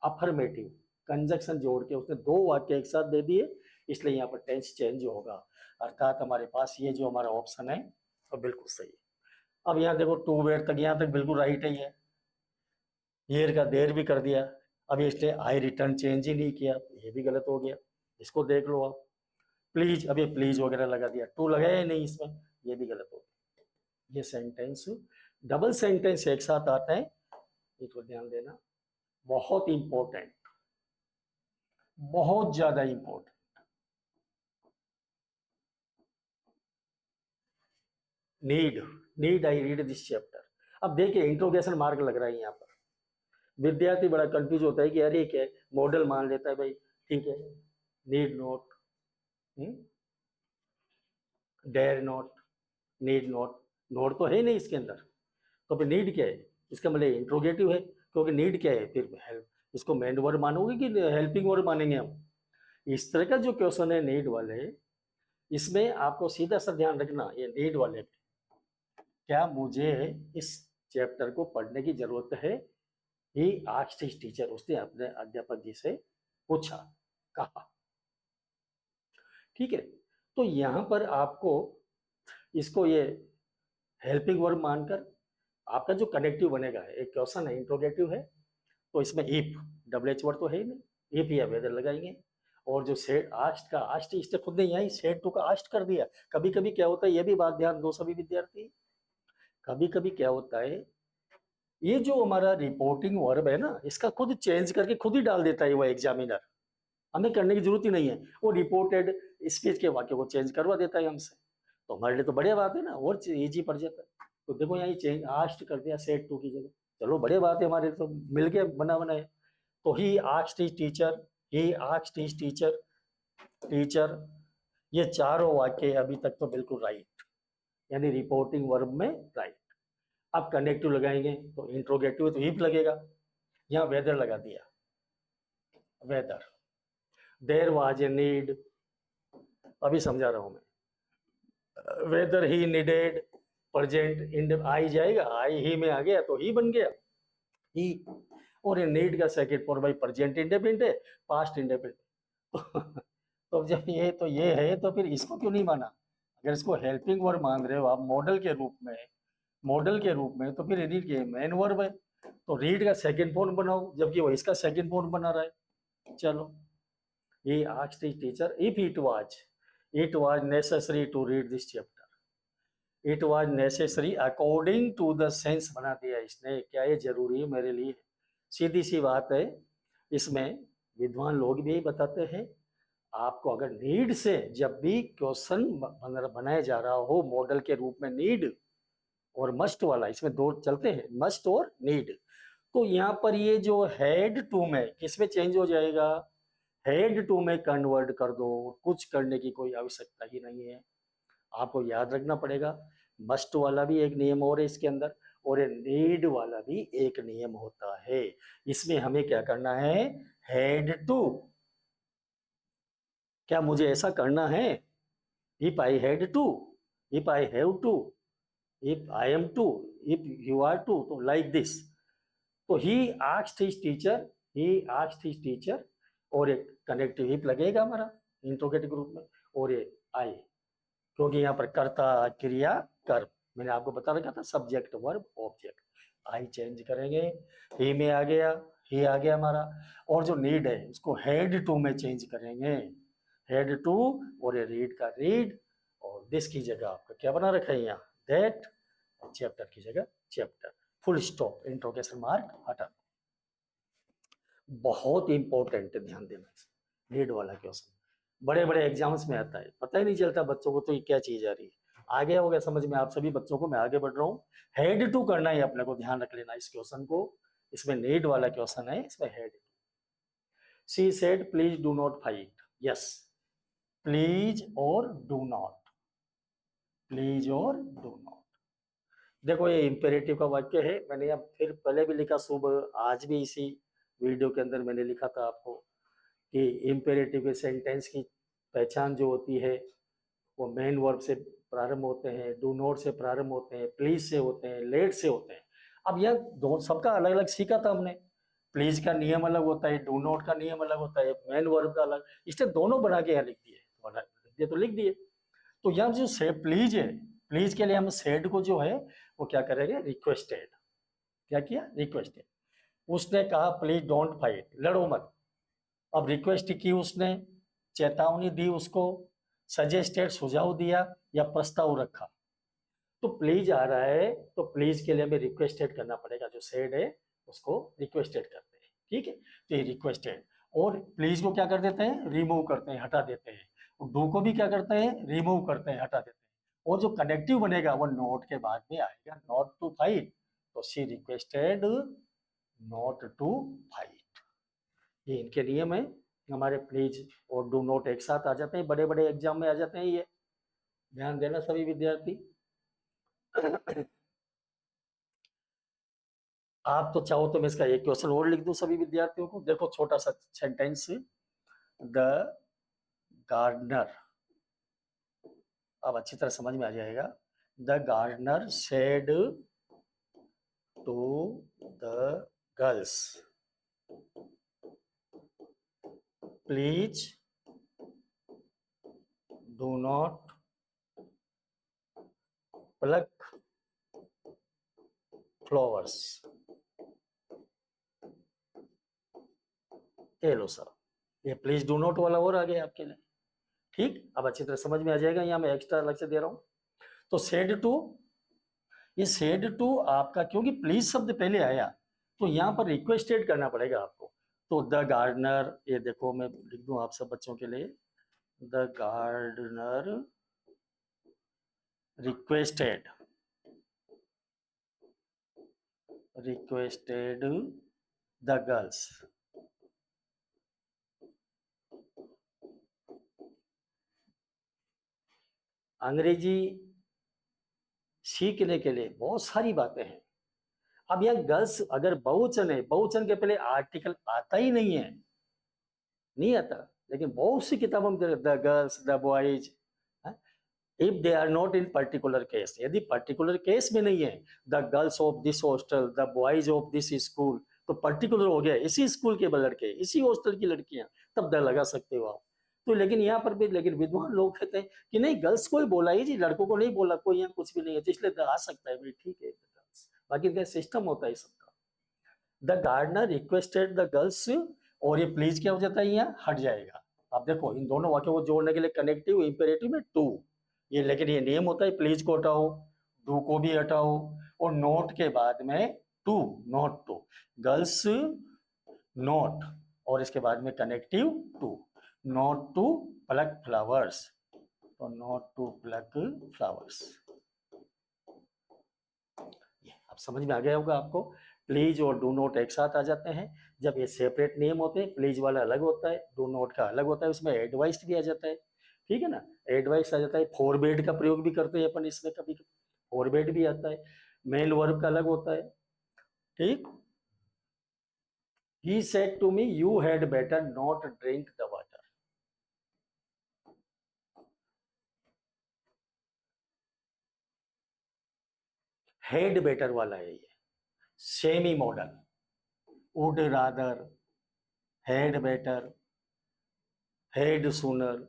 अफर्मेटिव कंजक्शन जोड़ के उसने दो वाक्य एक साथ दे दिए, इसलिए यहाँ पर टेंस चेंज होगा, अर्थात हमारे पास ये जो हमारा ऑप्शन है वो बिल्कुल सही है। अब यहाँ देखो टू वेट तक, यहाँ तक बिल्कुल राइट ही है, हियर का देर भी कर दिया, अब इसलिए आई रिटर्न चेंज ही नहीं किया, ये भी गलत हो गया, इसको देख लो आप। प्लीज, अब ये प्लीज वगैरह लगा दिया, टू लगाया ही नहीं इसमें, ये भी गलत हो गया। ये सेंटेंस, डबल सेंटेंस एक साथ आता है, ये तो ध्यान देना, बहुत इंपॉर्टेंट, बहुत ज्यादा important. Need, need I read this chapter. अब देखिए इंट्रोगेशन मार्क लग रहा है यहाँ पर, विद्यार्थी बड़ा कंफ्यूज होता है कि अरे क्या, मॉडल मान लेता है भाई, ठीक है, need not, dare not, need not, not तो है नहीं इसके अंदर, तो फिर नीड क्या है, इसका मतलब इंट्रोगेटिव है, क्योंकि नीड क्या है, फिर हेल्प, इसको मेन वर्ड मानोगे कि हेल्पिंग वर्ड मानेंगे हम। इस तरह का जो क्वेश्चन है नीड वाले, इसमें आपको सीधा सा ध्यान रखना, ये नीड वाले में क्या मुझे इस चैप्टर को पढ़ने की जरूरत है, ही आस्क्ड हिज टीचर, उसने अपने अध्यापक जी से पूछा, कहा, ठीक है। तो यहां पर आपको इसको ये हेल्पिंग वर्ब मानकर आपका जो कनेक्टिव बनेगा, एक क्वेश्चन है इंट्रोगेटिव है, तो इसमें इफ, डबल एच वर्ड तो है ही नहीं, इफ या वेदर लगाएंगे। और जो सेड आस्ट का, आस्ट इसने खुद ने यही सेड टू का आस्ट कर दिया। कभी कभी क्या होता है, ये भी बात ध्यान दो सभी विद्यार्थी, कभी कभी क्या होता है, ये जो हमारा रिपोर्टिंग वर्ब है ना, इसका खुद चेंज करके खुद ही डाल देता है वो एग्जामिनर, हमें करने की जरूरत ही नहीं है, वो रिपोर्टेड स्पीच के वाक्य को चेंज करवा देता है हमसे, तो हमारे लिए तो बढ़िया बात है ना, और इजी पड़ जाता है। तो देखो यहाँ चेंज आस्ट कर दिया सेट टू की जगह, चलो बढ़िया बात है, हमारे तो मिल गया बना बना है। तो he asked his teacher, he asked his teacher, teacher, ये चारों वाक्य अभी तक तो बिल्कुल राइट, यानी रिपोर्टिंग वर्ब में राइट। अब कनेक्टिव लगाएंगे तो इंट्रोगेटिव तो इफ लगेगा, यहाँ वेदर लगा दिया, whether, there was a need, अभी समझा रहा हूं मैं, वेदर ही नीडेड, प्रेजेंट इंड आई जाएगा, आई ही में आ गया तो ही बन गया, ही। और ये नीड का सेकंड फॉर्म भाई प्रेजेंट इंडेफिनिट है, पास्ट इंडेफिनिट। तो जब ये तो ये है तो फिर इसको क्यों नहीं माना, अगर इसको हेल्पिंग वर्ब मान रहे हो आप मॉडल के रूप में, मॉडल के रूप में, तो फिर रीड के मेन वर्ब है, तो रीड का सेकंड फॉर्म बनाओ, जबकि वो इसका सेकंड फॉर्म बना रहा है। चलो, he asked his teacher if it was necessary to read this chapter, it was necessary according to the sense बना दिया इसने, क्या ये जरूरी है मेरे लिए, सीधी सी बात है इसमें, विद्वान लोग भी यही बताते हैं। आपको अगर नीड से जब भी क्वेश्चन बनाया जा रहा हो मॉडल के रूप में, नीड और मस्ट वाला, इसमें दो चलते हैं, मस्ट और नीड। तो यहाँ पर ये जो हेड टू में किस में चेंज हो जाएगा, हेड टू में कन्वर्ट कर दो, कुछ करने की कोई आवश्यकता ही नहीं है। आपको याद रखना पड़ेगा, मस्ट वाला भी एक नियम और है इसके अंदर, और ये नीड वाला भी एक नियम होता है। इसमें हमें क्या करना है, हेड टू, क्या मुझे ऐसा करना है, if I had to, if I have to, if I am to, if you are to, तो लाइक दिस। तो he asked his teacher, he asked his teacher, और एक कनेक्टिव हिप लगेगा हमारा इंट्रोगेटिव ग्रुप में, और ये आई, क्योंकि यहाँ पर कर्ता क्रिया कर्म, मैंने आपको बता रखा था subject verb object. I change करेंगे, ही में आ गया, ही आ गया हमारा, और जो नीड है उसको हेड टू में चेंज करेंगे, हेड टू, और ये रीड का रीड, और दिस की जगह आपका क्या बना रखा है यहाँ, दैट, और चैप्टर की जगह chapter, full stop, interrogation mark हटा। बहुत इंपॉर्टेंट है, ध्यान देना, नीड वाला क्वेश्चन बड़े बड़े एग्जाम्स में आता है, पता ही नहीं चलता बच्चों को तो ये क्या चीज आ रही है। आ गया होगा समझ में आप सभी बच्चों को, मैं आगे बढ़ रहा हूँ। हेड टू करना है अपने को, ध्यान रख लेना इस क्वेश्चन को, इसमें नीड वाला क्वेश्चन है, इसमें head. She said please do not fight, yes, please और डू नॉट, प्लीज और डू नॉट। देखो ये इंपेरेटिव का वाक्य है, मैंने अब फिर पहले भी लिखा सुबह, आज भी इसी वीडियो के अंदर मैंने लिखा था आपको कि इंपेरेटिव के सेंटेंस की पहचान जो होती है वो मेन वर्ब से प्रारंभ होते हैं, डू नॉट से प्रारंभ होते हैं, प्लीज से होते हैं, लेट से होते हैं। अब यह दो सबका अलग अलग सीखा था हमने, प्लीज का नियम अलग होता है, डू नॉट का नियम अलग होता है, मेन वर्ब का अलग, इसलिए दोनों बना के यहाँ लिख दिए, तो लिख दिए। तो यहाँ जो से प्लीज है, प्लीज के लिए हम सेड को जो है वो क्या करेंगे, रिक्वेस्टेड, क्या किया, रिक्वेस्टेड। उसने कहा प्लीज डोंट फाइट, लड़ो मत। अब रिक्वेस्ट की उसने, चेतावनी दी उसको, सजेस्टेड सुझाव दिया, या प्रस्ताव रखा। तो प्लीज आ रहा है, तो प्लीज के लिए हमें रिक्वेस्टेड करना पड़ेगा, जो सेड है उसको रिक्वेस्टेड करते हैं, ठीक है। तो ये रिक्वेस्टेड, और प्लीज को क्या कर देते हैं, रिमूव करते हैं, हटा देते हैं, और डू को भी क्या करते हैं, रिमूव करते हैं, हटा देते हैं, और जो कनेक्टिव बनेगा वो नॉट के बाद में आएगा, नॉट टू फाइट, तो she requested not to fight. ये इनके नियम है हमारे, प्लीज और डू नॉट एक साथ आ जाते हैं, बड़े बड़े एग्जाम में आ जाते हैं ये, ध्यान देना सभी विद्यार्थी। आप तो चाहो तो मैं इसका एक क्वेश्चन और लिख दूं सभी विद्यार्थियों को, देखो छोटा सा सेंटेंस, द गार्डनर, अब अच्छी तरह समझ में आ जाएगा। The gardener said to the girls please do not pluck flowers. ये लो सर, ये प्लीज डू नॉट वाला और आ गया आपके लिए, ठीक। अब अच्छी तरह समझ में आ जाएगा, यहाँ मैं एक्स्ट्रा अलग से दे रहा हूँ। तो सेड टू, ये सेड टू आपका, क्योंकि प्लीज शब्द पहले आया तो यहाँ पर रिक्वेस्टेड करना पड़ेगा आपको। तो द गार्डनर, ये देखो मैं लिख दूं आप सब बच्चों के लिए, the gardener requested, requested the girls, अंग्रेजी सीखने के लिए बहुत सारी बातें हैं। अब यह गर्ल्स अगर बहुवचन है, बहुवचन के पहले आर्टिकल आता ही नहीं है, नहीं आता, लेकिन बहुत सी किताबों में the girls, the boys, if they are not in particular case, यदि पर्टिकुलर केस में नहीं है, the girls of this hostel, the boys of this school, तो पर्टिकुलर हो गया इसी स्कूल के लड़के, इसी हॉस्टल की लड़कियां, तब द लगा सकते हो आप। तो लेकिन यहाँ पर भी, लेकिन विद्वान लोग कहते हैं कि नहीं, गर्ल्स को ही बोला ही जी, लड़कों को नहीं बोला, कोई यहाँ कुछ भी नहीं है, तो इसलिए द आ सकता है भाई, ठीक है, बाकी क्या सिस्टम होता है सबका। The gardener requested the girls, और ये प्लीज क्या हो जाता है, यहाँ हट जाएगा। आप देखो इन दोनों वाक्यों को जोड़ने के लिए कनेक्टिव इंपेरेटिव में टू, ये लेकिन ये नियम होता है, प्लीज को हटाओ, डू को भी हटाओ, और नोट के बाद में to, not to, girls not और इसके बाद में connective to, not to pluck flowers, तो नॉट टू प्लक फ्लावर्स। अब समझ में आ गया होगा आपको। प्लीज और डू नॉट एक साथ आ जाते हैं। जब ये सेपरेट नेम होते हैं, प्लीज वाला अलग होता है, डू नॉट का अलग होता है, उसमें एडवाइस्ड भी आ जाता है, ठीक है ना, एडवाइस आ जाता है। फॉरबेड का प्रयोग भी करते हैं अपन इसमें, कभी फॉरबेड भी आता है। मेल वर्ब का अलग होता है, ठीक। He said to me you had better not drink the water. Had better वाला है ये, semi modal, would rather, had better, had sooner,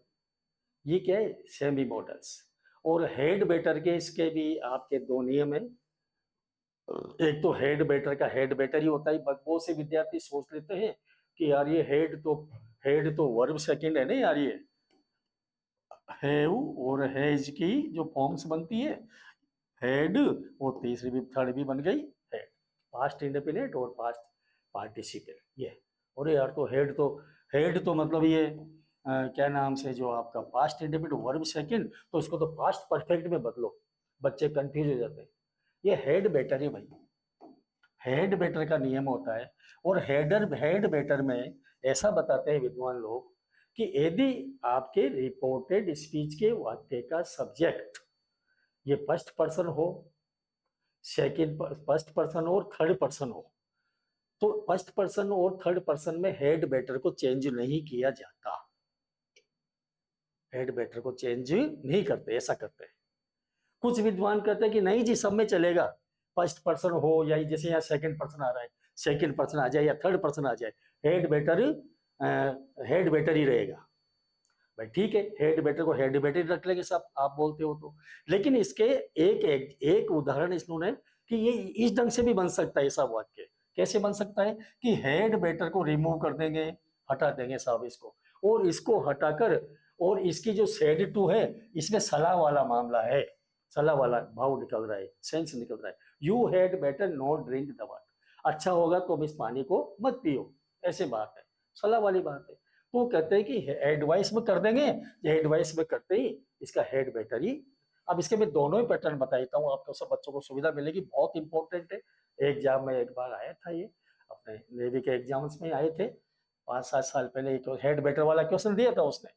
ये क्या है, सेमी मॉडल्स। और हेड बेटर के इसके भी आपके दो नियम है। एक तो हेड बेटर का हेड बेटर ही होता है, बहुत से विद्यार्थी सोच लेते हैं कि यार ये हेड तो वर्ब सेकंड है ना यार, ये हैव और हैज की जो फॉर्म्स बनती है, हेड वो तीसरी भी थर्ड भी बन गई हेड, पास्ट इंडेफिनिट और पास्ट पार्टिसिपल ये। और यार तो हेड तो मतलब ये क्या नाम से जो आपका पास्ट इंडेफिनिट वर्ब सेकंड, तो इसको तो पास्ट परफेक्ट में बदलो, बच्चे कंफ्यूज हो जाते हैं। ये हेड बेटर है भाई, हेड बेटर का नियम होता है। और हेड बेटर में ऐसा बताते हैं विद्वान लोग कि यदि आपके रिपोर्टेड स्पीच के वाक्य का सब्जेक्ट ये फर्स्ट पर्सन हो, सेकंड फर्स्ट पर्सन और थर्ड पर्सन हो, तो फर्स्ट पर्सन और थर्ड पर्सन में हेड बेटर को चेंज नहीं किया जाता, हेड बेटर को चेंज नहीं करते, ऐसा करते हैं। कुछ विद्वान कहते हैं कि नहीं जी, सब में चलेगा, फर्स्ट पर्सन हो या जैसे यहाँ सेकंड पर्सन आ रहा है, सेकंड पर्सन आ जाए या थर्ड पर्सन आ जाए, हेड बेटर हेड बेटर ही रहेगा। भाई ठीक है, हेड बेटर को हेड बेटर ही रख लेंगे सब, आप बोलते हो तो। लेकिन इसके एक उदाहरण इन्होंने कि ये इस ढंग से भी बन सकता है सब वाक्य। कैसे बन सकता है कि हेड बेटर को रिमूव कर देंगे, हटा देंगे साहब इसको, और इसको हटाकर, और इसकी जो सेड टू है इसमें सलाह वाला मामला है, सलाह वाला भाव निकल रहा है, सेंस निकल रहा है। You had better not drink the water, अच्छा होगा तुम इस पानी को मत पियो, ऐसे बात है, सलाह वाली बात है। तो कहते हैं कि एडवाइस में कर देंगे, एडवाइस में करते ही इसका हेड बेटर ही। अब इसके मैं दोनों ही पैटर्न बताता हूँ आपको, सब बच्चों को सुविधा मिलेगी, बहुत इंपॉर्टेंट है। एग्जाम में एक बार आया था ये, अपने नेवी के एग्जाम्स में आए थे 5-7 साल पहले, तो हेड बेटर वाला क्वेश्चन दिया था उसने।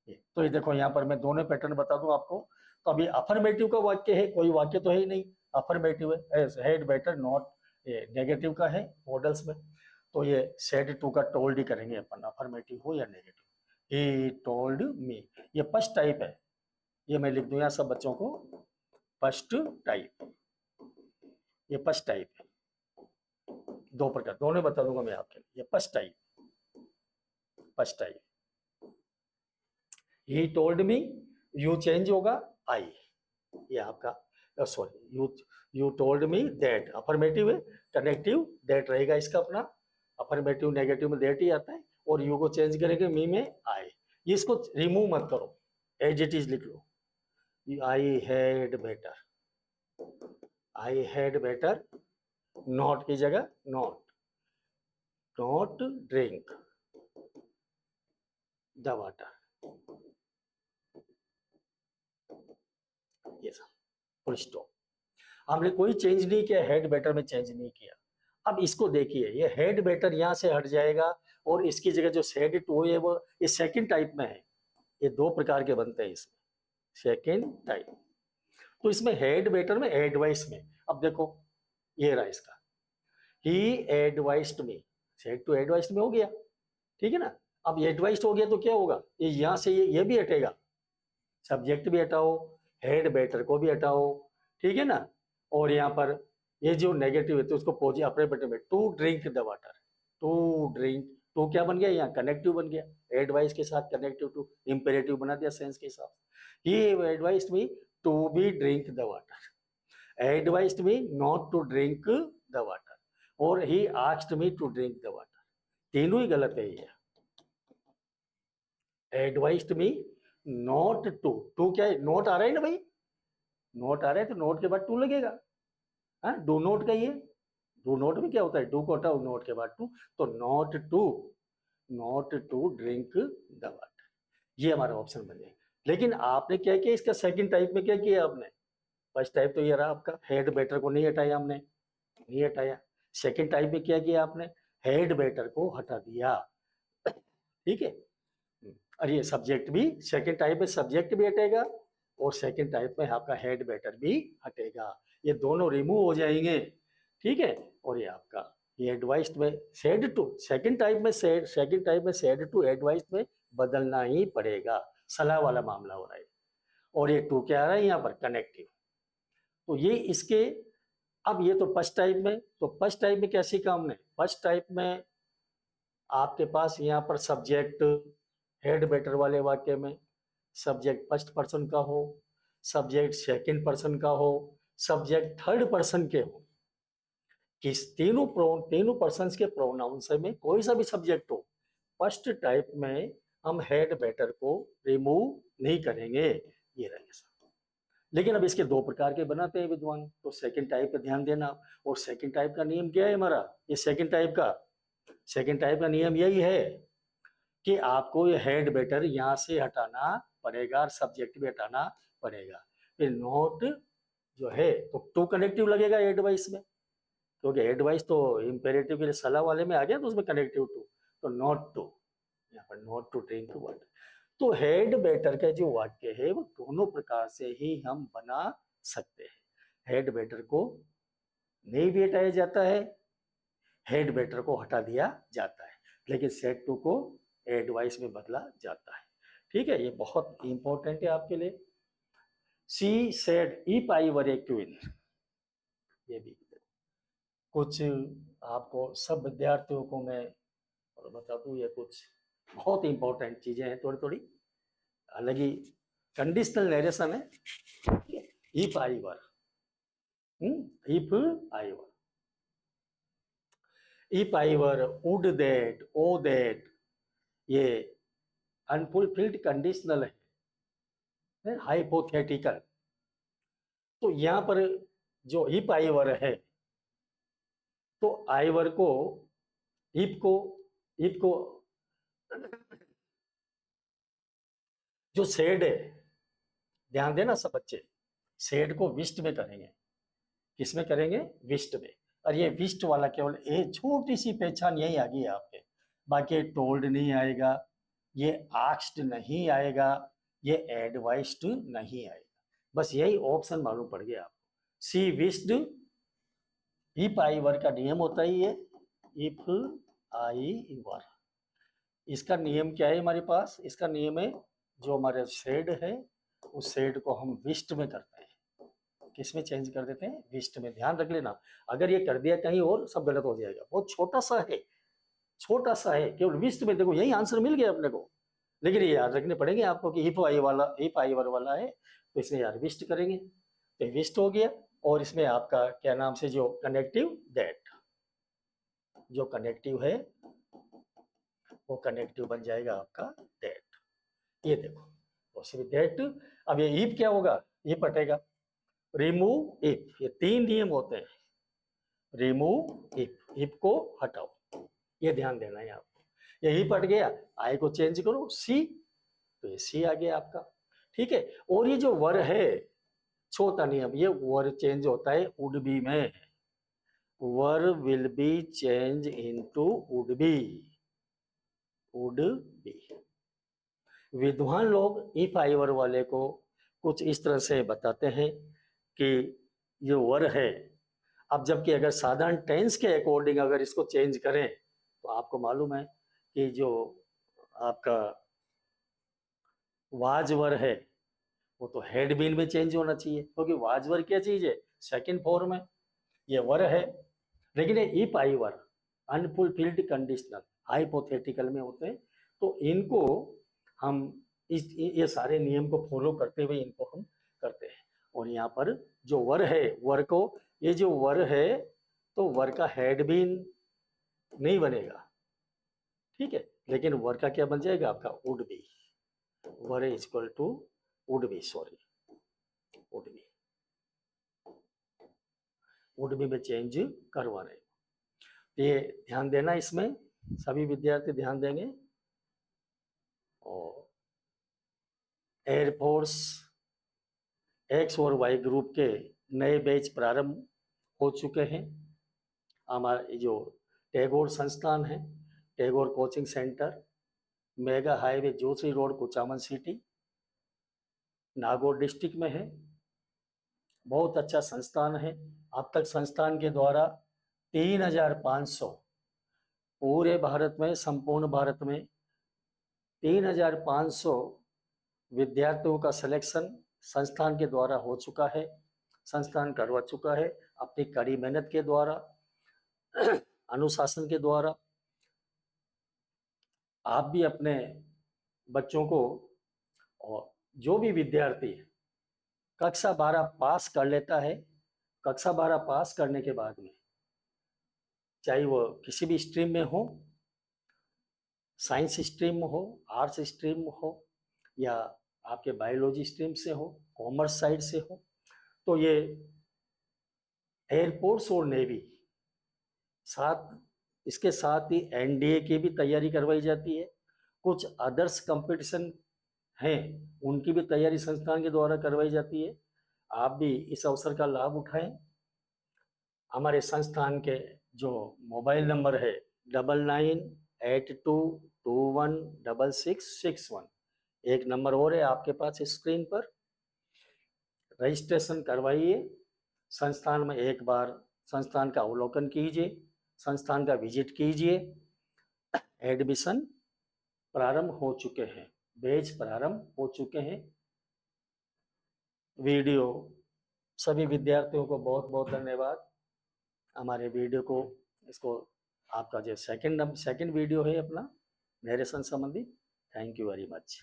तो ये देखो यहाँ पर मैं दोनों पैटर्न बता दूं आपको। तो अभी अफर्मेटिव का वाक्य है, कोई वाक्य तो है ही नहीं, अफर्मेटिव है, हेड बेटर नॉट, ये नेगेटिव का है मॉडल्स में। तो ये सेड टू का टोल्ड ही करेंगे अपन, अफर्मेटिव हो या नेगेटिव। ही टोल्ड मी, ये फर्स्ट टाइप है, ये मैं लिख दूं यहाँ सब बच्चों को, फर्स्ट टाइप, ये फर्स्ट टाइप है। दो प्रकार, दोनों बता दूंगा मैं आपके लिए। ये first type, first type, he told me, you change होगा आई, ये आपका sorry, you told me that, affirmative है, कनेक्टिव दैट रहेगा इसका अपना, अफर्मेटिव नेगेटिव में दैट ही आता है, और यू को चेंज करेंगे मी में आई। ये इसको रिमूव मत करो, एज इट इज लिख लो, I had better, I had better, not की जगह not, not drink the water, ये सब, फुल स्टॉप। हमने कोई चेंज नहीं किया, हेड बेटर में चेंज नहीं किया। अब इसको देखिए, ये हेड बेटर यहाँ से हट जाएगा, और इसकी जगह जो सेड टू है वो ये सेकंड टाइप में है। ये दो प्रकार के बनते हैं इसमें, सेकंड टाइप। तो इसमें हेड बेटर में, एडवाइस में, अब देखो ये रहा इसका, he advised me, said to advised में हो गया, ठीक है ना। अब एडवाइस्ड हो गया तो क्या होगा, ये यहाँ से ये भी हटेगा, सब्जेक्ट भी हटाओ, हेड बेटर को भी हटाओ, ठीक है ना। और यहाँ पर ये जो नेगेटिव है तो उसको पॉजिटिव अपने बटे में, to drink the water, to drink, to क्या बन गया यहाँ, कनेक्टिव बन गया, एडवाइस के साथ कनेक्टिव टू इंपेरेटिव बना दिया सेंस के हिसाब से। ये advised me to be drink the water, advised me not to drink the water, और he asked me to drink the water, तीनों ही गलत है ये। Advised me not to, to क्या है, नोट आ रहा है ना भाई, नोट आ रहा है तो नोट के बाद टू लगेगा, हाँ, डू नोट का ये, डू नोट में क्या होता है, डू को हटाओ, नोट के बाद टू, तो not to not to drink the water, ये हमारा ऑप्शन बन जाएगा। लेकिन आपने क्या किया, इसका सेकंड टाइप में क्या किया आपने, फर्स्ट टाइप तो ये रहा आपका, हेड बेटर को नहीं हटाया हमने, नहीं हटाया। सेकंड टाइप में क्या किया आपने, हेड बेटर को हटा दिया, ठीक है। और ये सब्जेक्ट भी, सेकंड टाइप में सब्जेक्ट भी हटेगा और सेकंड टाइप में आपका हेड बेटर भी हटेगा, ये दोनों रिमूव हो जाएंगे, ठीक है। और ये आपका ये एडवाइस्ड में सेड टू, सेकंड टाइप में सेड, सेकंड टाइप में सेड टू एडवाइस्ड में बदलना ही पड़ेगा, सलाह वाला मामला हो रहा है। और ये टू क्या आ रहा है यहाँ पर, कनेक्टिव। तो ये इसके, अब ये तो फर्स्ट टाइप में, तो फर्स्ट टाइप में क्या सीखा हमने, फर्स्ट टाइप में आपके पास यहाँ पर सब्जेक्ट हेड बेटर वाले वाक्य में सब्जेक्ट फर्स्ट पर्सन का हो, सब्जेक्ट सेकंड पर्सन का हो, सब्जेक्ट थर्ड पर्सन के हो, किस तीनों पर्सन्स के प्रोनाउन से में कोई सा भी सब्जेक्ट हो, फर्स्ट टाइप में हम हेड बेटर को रिमूव नहीं करेंगे, ये रहेगा। लेकिन अब इसके दो प्रकार के बनाते हैं विद्वान, तो सेकंड टाइप पे ध्यान देना। और सेकंड टाइप का नियम क्या है हमारा, ये सेकंड टाइप का नियम यही है कि आपको ये हेड बेटर यहाँ से हटाना पड़ेगा और सब्जेक्ट भी हटाना पड़ेगा। फिर नोट जो है तो टू कनेक्टिव लगेगा एडवाइस में, क्योंकि एडवाइस तो इम्पेरेटिव के लिए सलाह वाले में आ गया, तो उसमें कनेक्टिव टू, तो नॉट टू, यहाँ पर नॉट टू ड्रिंक वाटर। तो हेड बेटर का जो वाक्य है वो दोनों प्रकार से ही हम बना सकते हैं। हेड बेटर को नहीं भी हटाया जाता है, हेड बेटर को हटा दिया जाता है, लेकिन सेट टू को एडवाइस में बदला जाता है, ठीक है। ये बहुत इंपॉर्टेंट है आपके लिए। She said if I were A queen, ये भी कुछ आपको सब विद्यार्थियों को मैं और बता दूं, ये कुछ बहुत इंपॉर्टेंट चीजें हैं, थोड़ी थोड़ी अलग ही कंडीशनल नरेशन है। If I were, if I were, if I were, would that, O that, ये अनफुलफिल्ड कंडीशनल है, हाइपोथेटिकल। तो यहाँ पर जो इफ आई वर है, तो आई वर को, इफ को, इफ को जो सेड है, ध्यान देना सब बच्चे, सेड को विस्ट में करेंगे, किसमें करेंगे, विस्ट में। और ये विस्ट वाला केवल एक छोटी सी पहचान यही आ गई है आपके, बाकी टोल्ड नहीं आएगा, ये आस्क्ड नहीं आएगा, ये एडवाइस्ड नहीं आएगा, बस यही ऑप्शन मालूम पड़ गया आपको। सी विस्ड, इफ आई वर का नियम होता ही है, इफ आई वर, इसका नियम क्या है हमारे पास, इसका नियम है जो हमारे शेड है उस शेड को हम विस्ट में करते हैं, किसमें चेंज कर देते हैं, विस्ट में। ध्यान रख लेना, अगर ये कर दिया कहीं और सब गलत हो जाएगा, बहुत छोटा सा है, छोटा सा है, केवल विस्ट में देखो यही आंसर मिल गया अपने को। लेकिन ये याद रखने पड़ेंगे आपको कि इफ आई वाला, इफ आई वर वाला है तो इसमें यार विस्ट करेंगे, तो विस्ट हो गया। और इसमें आपका क्या नाम से जो कनेक्टिव दैट, जो कनेक्टिव है वो कनेक्टिव बन जाएगा आपका दैट, ये देखो, तो सिर्फ दैट। अब ये इफ क्या होगा, इफ हटेगा, रिमूव इफ, ये तीन नियम होते हैं, रिमूव इफ, इफ को हटाओ, ये ध्यान देना है आपको। ये इफ हट गया, आई को चेंज करो सी, तो ये सी आ गया आपका, ठीक है। और ये जो वर है, छोटा नियम, ये वर चेंज होता है वुड बी में, were will be change into would be, would be. विद्वान लोग इफ आई वर वाले को कुछ इस तरह से बताते हैं कि ये वर है, अब जबकि अगर साधारण टेंस के अकॉर्डिंग अगर इसको चेंज करें तो आपको मालूम है कि जो आपका वाजवर है वो तो हेड बीन में चेंज होना चाहिए, क्योंकि वाजवर क्या चीज है, सेकंड फॉर्म है, ये वर है। लेकिन ये if I were unfulfilled conditional hypothetical में होते हैं, तो इनको हम इस ये सारे नियम को फॉलो करते हुए इनको हम करते हैं। और यहाँ पर जो वर है, वर को, ये जो वर है तो वर का हेड भी नहीं बनेगा, ठीक है, लेकिन वर का क्या बन जाएगा आपका, would be, were is equal to would be, sorry would be, would be में चेंज करवा रहे हैं, ये ध्यान देना इसमें। सभी विद्यार्थी ध्यान देंगे। और एयरफोर्स एक्स और वाई ग्रुप के नए बैच प्रारंभ हो चुके हैं। हमारे जो टैगोर संस्थान है, Tagore coaching centre, mega highway Joshi road, Kuchaman city, Nagaur district में है। बहुत अच्छा संस्थान है। अब तक संस्थान के द्वारा 3,500 पूरे भारत में, संपूर्ण भारत में 3,500 विद्यार्थियों का सिलेक्शन संस्थान के द्वारा हो चुका है। संस्थान करवा चुका है अपनी कड़ी मेहनत के द्वारा, अनुशासन के द्वारा। आप भी अपने बच्चों को, और जो भी विद्यार्थी कक्षा 12 पास कर लेता है, कक्षा 12 पास करने के बाद में चाहे वो किसी भी स्ट्रीम में हो, साइंस स्ट्रीम में हो, आर्ट्स स्ट्रीम में हो, या आपके बायोलॉजी स्ट्रीम से हो, कॉमर्स साइड से हो, तो ये एयरफोर्स और नेवी, साथ इसके साथ ही एनडीए की भी तैयारी करवाई जाती है। कुछ अदर्स कंपटीशन हैं, उनकी भी तैयारी संस्थान के द्वारा करवाई जाती है। आप भी इस अवसर का लाभ उठाएं। हमारे संस्थान के जो मोबाइल नंबर है 9982216661, एक नंबर और है आपके पास स्क्रीन पर। रजिस्ट्रेशन करवाइए। संस्थान में एक बार संस्थान का अवलोकन कीजिए, संस्थान का विजिट कीजिए। एडमिशन प्रारंभ हो चुके हैं, बैच प्रारंभ हो चुके हैं। वीडियो, सभी विद्यार्थियों को बहुत बहुत धन्यवाद। हमारे वीडियो को, इसको, आपका जो सेकंड वीडियो है अपना नरेशन संबंधी, थैंक यू वेरी मच।